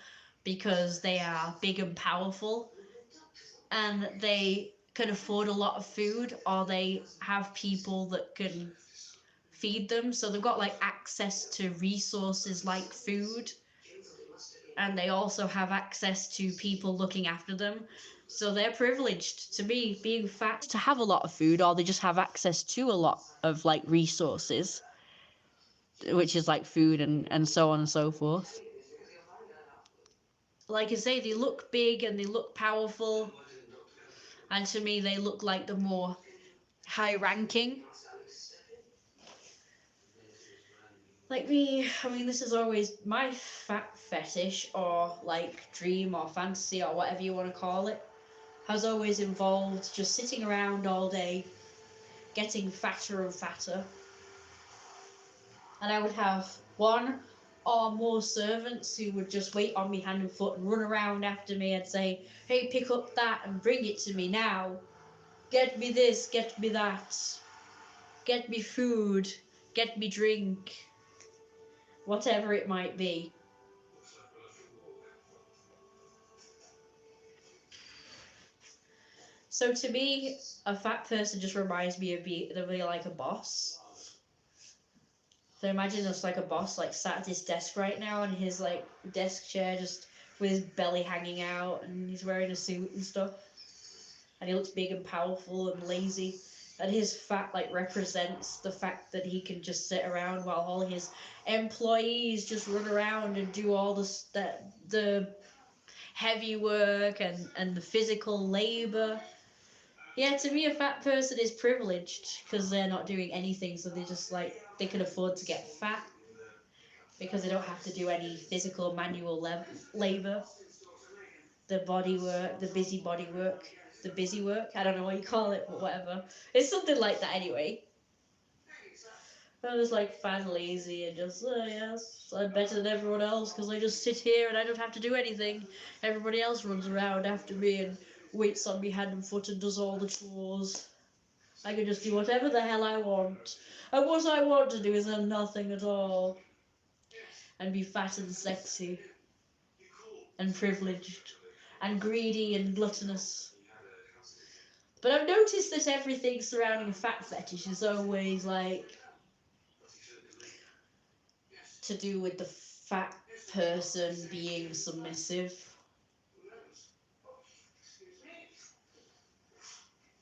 because they are big and powerful and they can afford a lot of food, or they have people that can feed them, so they've got like access to resources like food, and they also have access to people looking after them, so they're privileged. To me, being fat, to have a lot of food, or they just have access to a lot of like resources, which is like food and so on and so forth. Like I say, they look big and they look powerful, and to me they look like the more high ranking. Like me, I mean, this is always my fat fetish, or like dream or fantasy or whatever you want to call it, has always involved just sitting around all day, getting fatter and fatter. And I would have one or more servants who would just wait on me hand and foot and run around after me and say, hey, pick up that and bring it to me now. Get me this, get me that. Get me food, get me drink. Whatever it might be. So to me, a fat person just reminds me of being like a boss. So imagine us like a boss, like sat at his desk right now in his like desk chair, just with his belly hanging out, and he's wearing a suit and stuff. And he looks big and powerful and lazy. And his fat like represents the fact that he can just sit around while all his employees just run around and do all the heavy work and the physical labor. Yeah, to me, a fat person is privileged because they're not doing anything, so they can afford to get fat because they don't have to do any physical manual labor. The body work, the busy body work, the busy work. I don't know what you call it, but whatever. It's something like that anyway. I'm just like fat and lazy and just, yes, I'm better than everyone else because I just sit here and I don't have to do anything. Everybody else runs around after me and waits on me hand and foot and does all the chores. I can just do whatever the hell I want. And what I want to do is nothing at all. And be fat and sexy. And privileged. And greedy and gluttonous. But I've noticed that everything surrounding a fat fetish is always like to do with the fat person being submissive.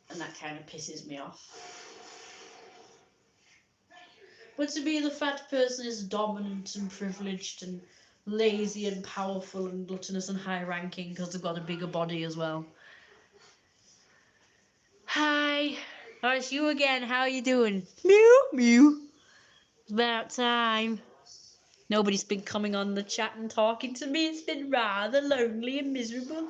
And that kind of pisses me off. But to me, the fat person is dominant and privileged and lazy and powerful and gluttonous and high ranking because they've got a bigger body as well. Hi. Oh, it's you again. How are you doing? Mew, mew. It's about time. Nobody's been coming on the chat and talking to me. It's been rather lonely and miserable.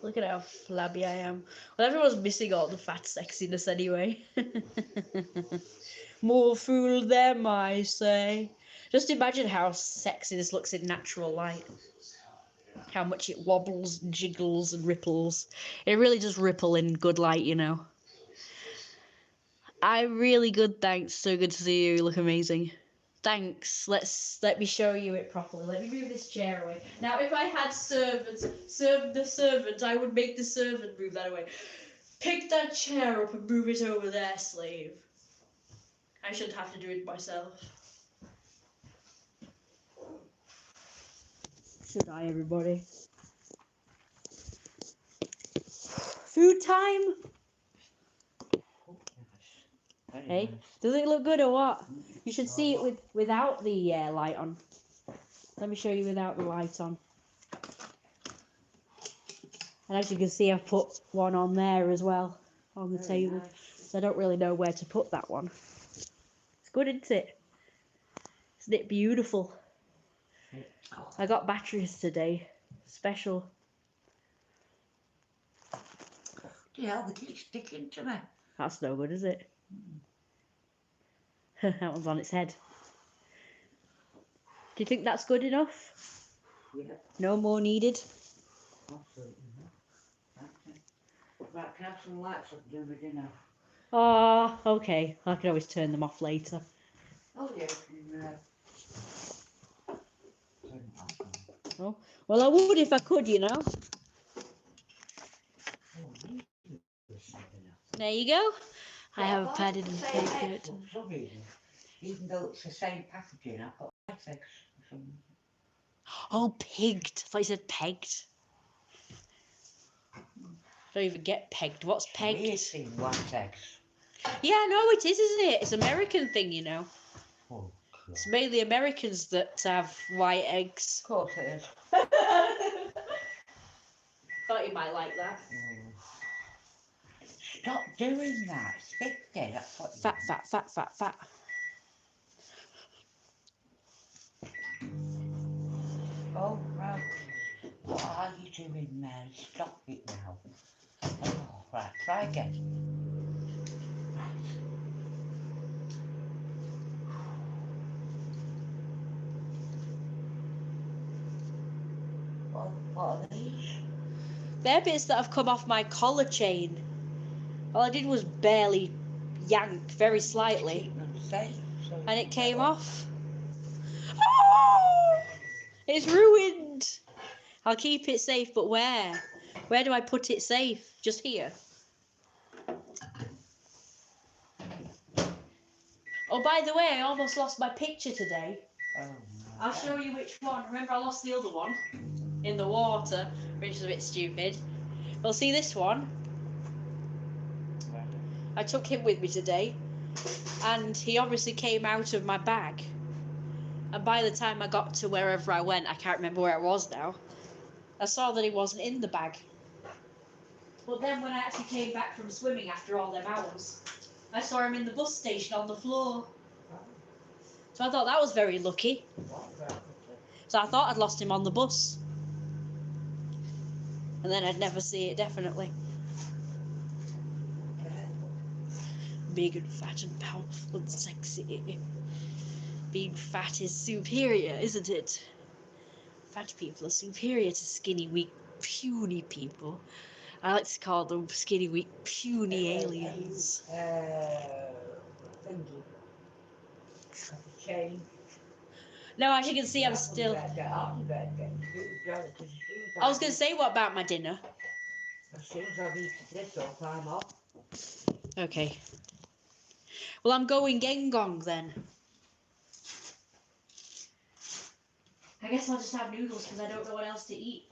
Look at how flabby I am. Well, everyone's missing all the fat sexiness anyway. More fool them, I say. Just imagine how sexy this looks in natural light. How much it wobbles, and jiggles, and ripples. It really does ripple in good light, you know. I'm really good, thanks. So good to see you. You look amazing. Thanks. Let me show you it properly. Let me move this chair away. Now, if I had servants, I would make the servant move that away. Pick that chair up and move it over there, slave. I shouldn't have to do it myself. Should I, everybody? Food time? Hey, does it look good or what? You should see it without the light on. Let me show you without the light on. And as you can see, I've put one on there as well, on the table. Nice. So I don't really know where to put that one. It's good, isn't it? Isn't it beautiful? I got batteries today. Special. Yeah, they keep sticking to me. That's no good, is it? That one's on its head. Do you think that's good enough? Yeah. No more needed? Absolutely not. Right, can I have some lights up to do my dinner? Ah, okay. I can always turn them off later. Oh, yeah. Turn it off. Oh, well, I would if I could, you know. Oh, there's something else. There you go. I Yeah, have a well, padded it's the and same paper. eggs for some reason. Even though it's the same packaging, I've got white eggs for some reason. Oh, pigged. I thought you said pegged. Don't even get pegged. What's pegged? Weird thing, white eggs. Yeah, no, it is, isn't it? It's an American thing, you know. Oh, God. It's mainly Americans that have white eggs. Of course it is. Thought you might like that. Stop doing that. It's 50, that's what Fat, fat, fat, fat, fat. Oh, right. What are you doing, Mary? Stop it now. Oh, right, try again. Right. What are these? They're bits that have come off my collar chain. All I did was barely yank very slightly. Keep them safe, so And it came off. off. Oh, it's ruined. I'll keep it safe, but where? Where do I put it safe? Just here. Oh, by the way, I almost lost my picture today. Oh, I'll show you which one. Remember, I lost the other one in the water, which is a bit stupid. Well, see this one? I took him with me today, and he obviously came out of my bag. And by the time I got to wherever I went, I can't remember where it was now, I saw that he wasn't in the bag. But then when I actually came back from swimming after all them hours, I saw him in the bus station on the floor. So I thought that was very lucky. So I thought I'd lost him on the bus. And then I'd never see it, definitely. Big and fat and powerful and sexy. Being fat is superior, isn't it? Fat people are superior to skinny, weak, puny people. I like to call them skinny, weak, puny aliens. No, as you can see, I'm still... I was going to say, what about my dinner? As soon as I've eaten this up, I'm off. Okay. Well, I'm going Gengong then. I guess I'll just have noodles because I don't know what else to eat.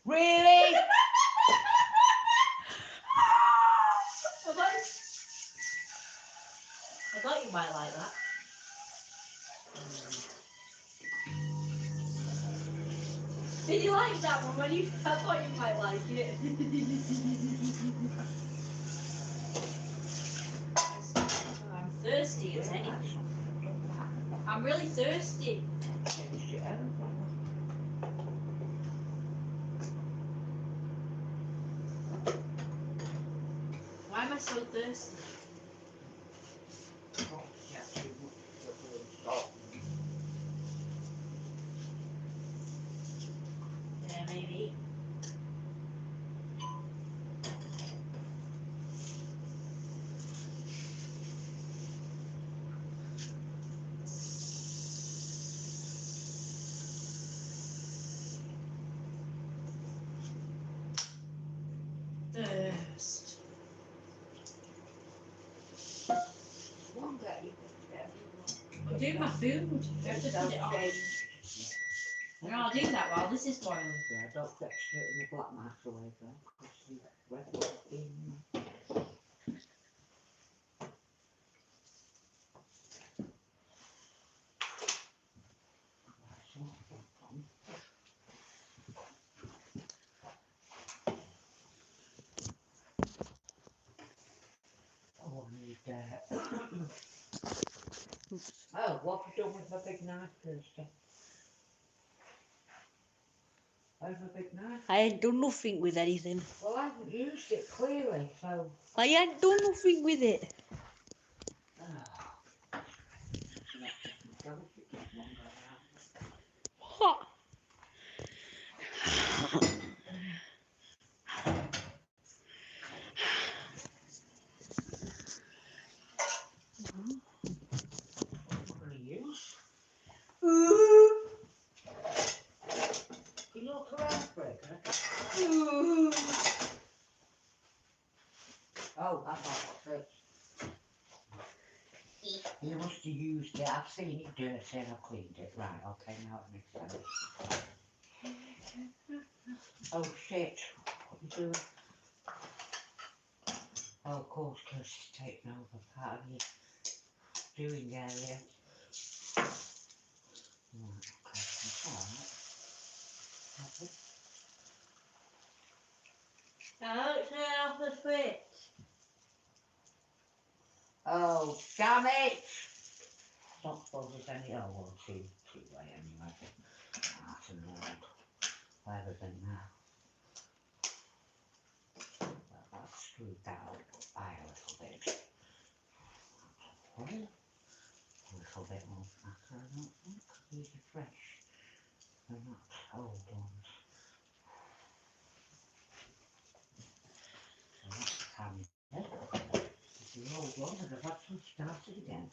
Really? I thought you you might like that. Did you like that one? When you, I thought you might like it. I'm thirsty as anything. I'm really thirsty. Why am I so thirsty? Yeah, maybe. Thirst. I'm doing my food. I have to put it on. No, I'll do that while this is boiling. Yeah, don't get straight in the black microwave then, because the red one's in. Oh, I need oh, what have you done with my big knife, Kirsty? Where's my big knife? I ain't done nothing with anything. Well, I haven't used it clearly, so. I ain't done nothing with it. What? You look around, Breaker. Oh, that's not it. You must have used it. I've seen it dirty and I've cleaned it. Right, okay, now it makes sense. Oh shit, what you doing? Oh, of course, Kirsty's taken over part of your doing area. Right, okay, that's alright. Now it's off the switch. Oh, damn it! Don't suppose there's any, oh, well, two way anyway. That's annoying. Whatever's in there. Well, that's screwed that up by a little bit. Okay. A little bit more snacker, I don't think. These are fresh. They're not old ones. So that's handy. The old ones that have actually started again.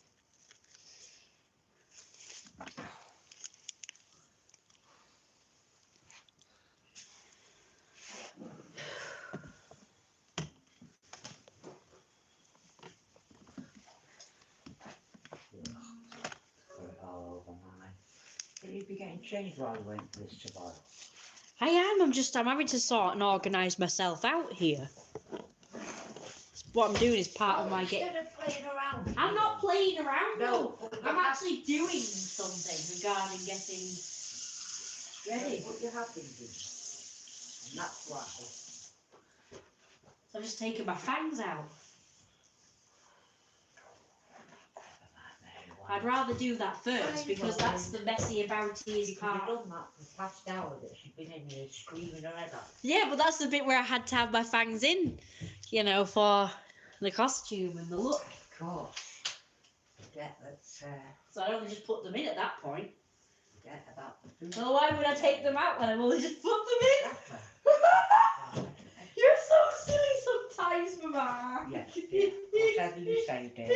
Put it all over mine. Will you be getting changed while you wait for this to boil? I am. I'm having to sort and organise myself out here. What I'm doing is part of my game. Instead of playing around. I'm not playing around. No, No, I'm actually doing something regarding getting ready. What you have been doing. And that's why. So I'm just taking my fangs out. I'd rather do that first because that's the messy about-y part. You've done that for the past hour that she's been in here screaming her head off. Yeah, but that's the bit where I had to have my fangs in, you know, for the costume and the look. Of course. Forget that, So I only just put them in at that point. forget about the food. So why would I take them out when I've only just put them Exactly. in? You're so silly sometimes, Mama. Yes, dear. Whatever you say, dear.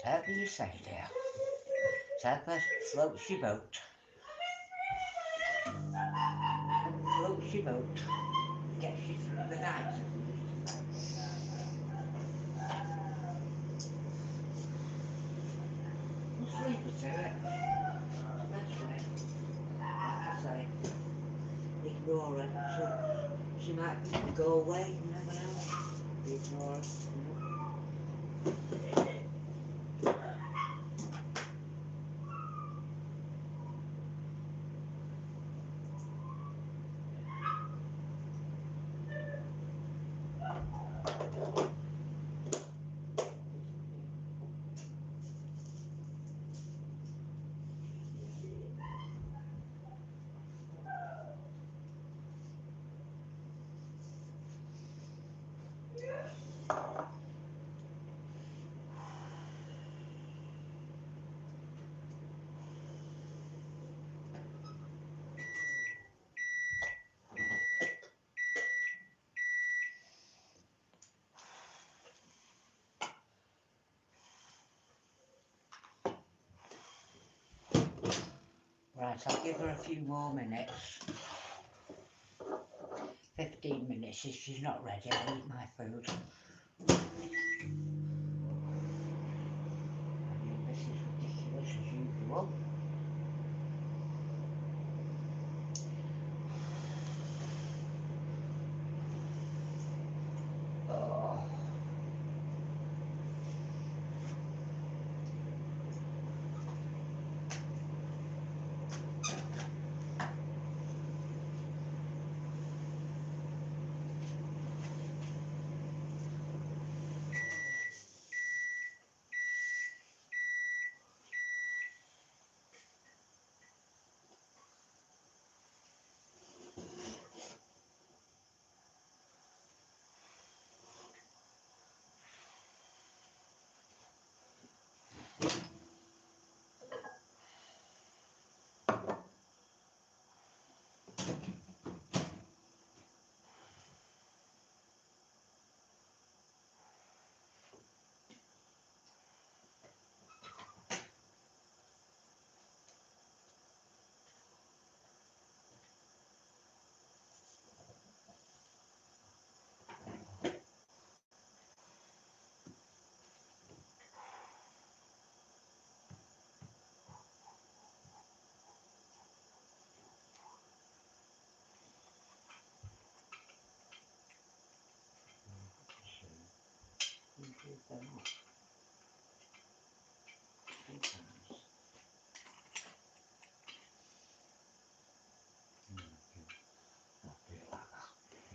Whatever you say, dear. Whatever floats your boat. Floats your boat. Gets you through the night. Just leave her to it. That's right. Like I say, ignore her. She might go away, you never know. Ignore her. Right, I'll give her a few more minutes. 15 minutes. If she's not ready, I'll eat my food. I mean, this is ridiculous as usual. Oh. Improve them up. Sometimes. I'll do it like that.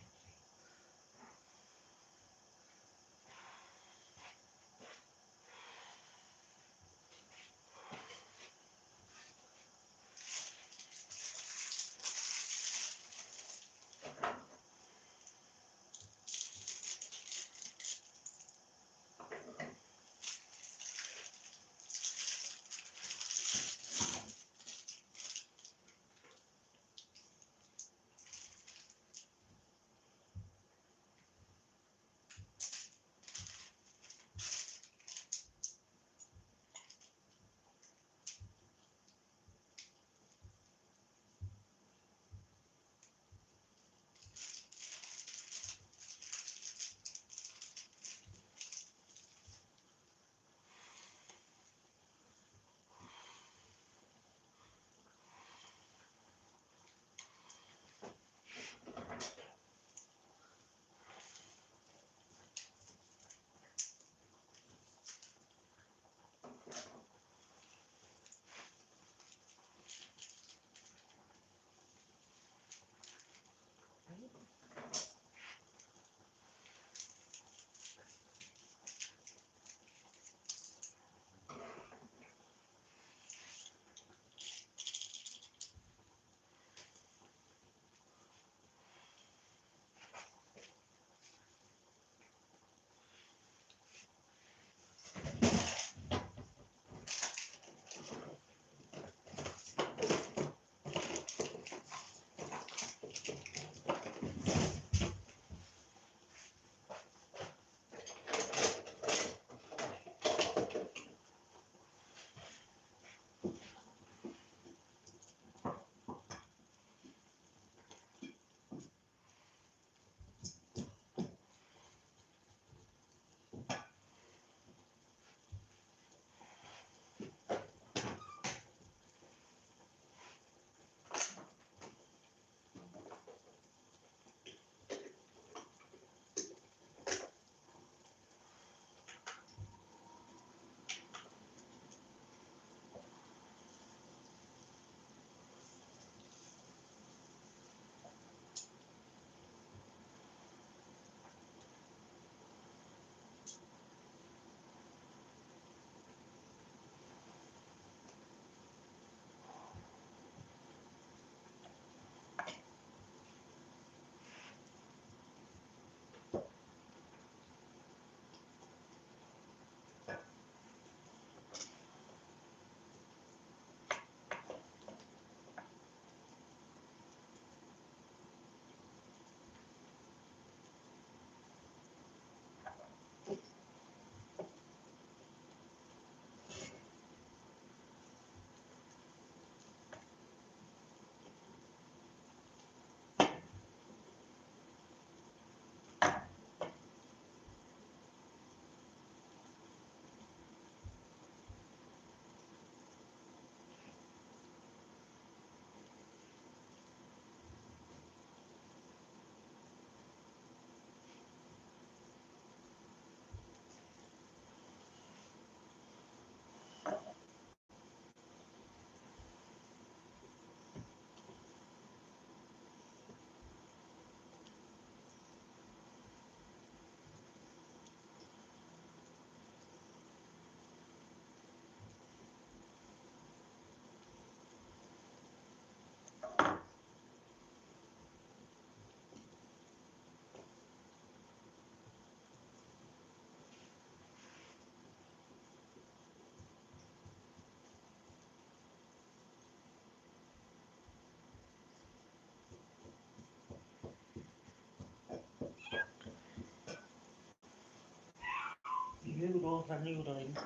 noodles are noodling.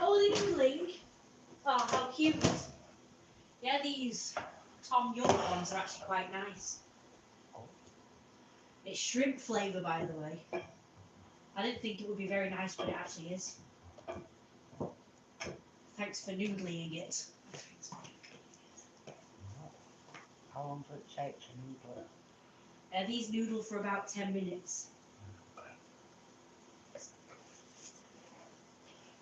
Oh, the noodling. Oh, how cute. Yeah, these Tom Yum ones are actually quite nice. It's shrimp flavour, by the way. I didn't think it would be very nice, but it actually is. Thanks for noodling it. How long does it take to noodle it? These noodle for about 10 minutes.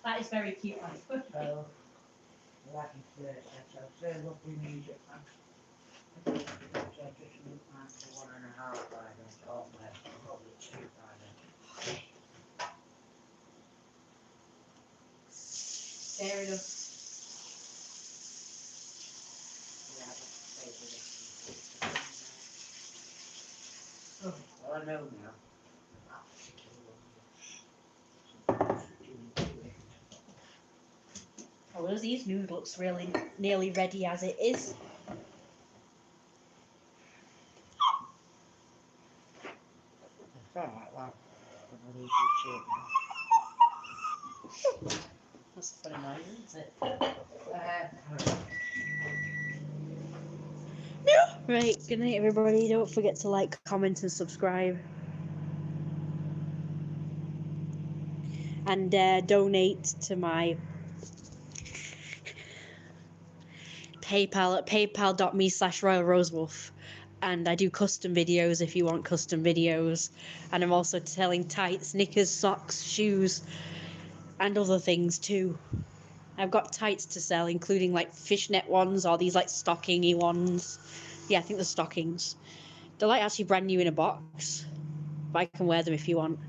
That is very cute, Mike. So, like you said, so say lovely music, man. So just move mine for 1.5 by then, or probably 2 by then. Fair enough. Yeah, let's say the rest of it. Oh. Well, I know now. That particular one. Oh, well, these noodles looks really nearly ready as it is. It's alright, that. I'm gonna leave you to it now. That's a funny noise, isn't it? Right, good night, everybody. Don't forget to like, comment, and subscribe. And donate to my PayPal at paypal.me/RoyalRosewolf. And I do custom videos if you want custom videos. And I'm also selling tights, knickers, socks, shoes, and other things too. I've got tights to sell, including like fishnet ones or these like stockingy ones. Yeah, I think the stockings. They're like actually brand new in a box, but I can wear them if you want.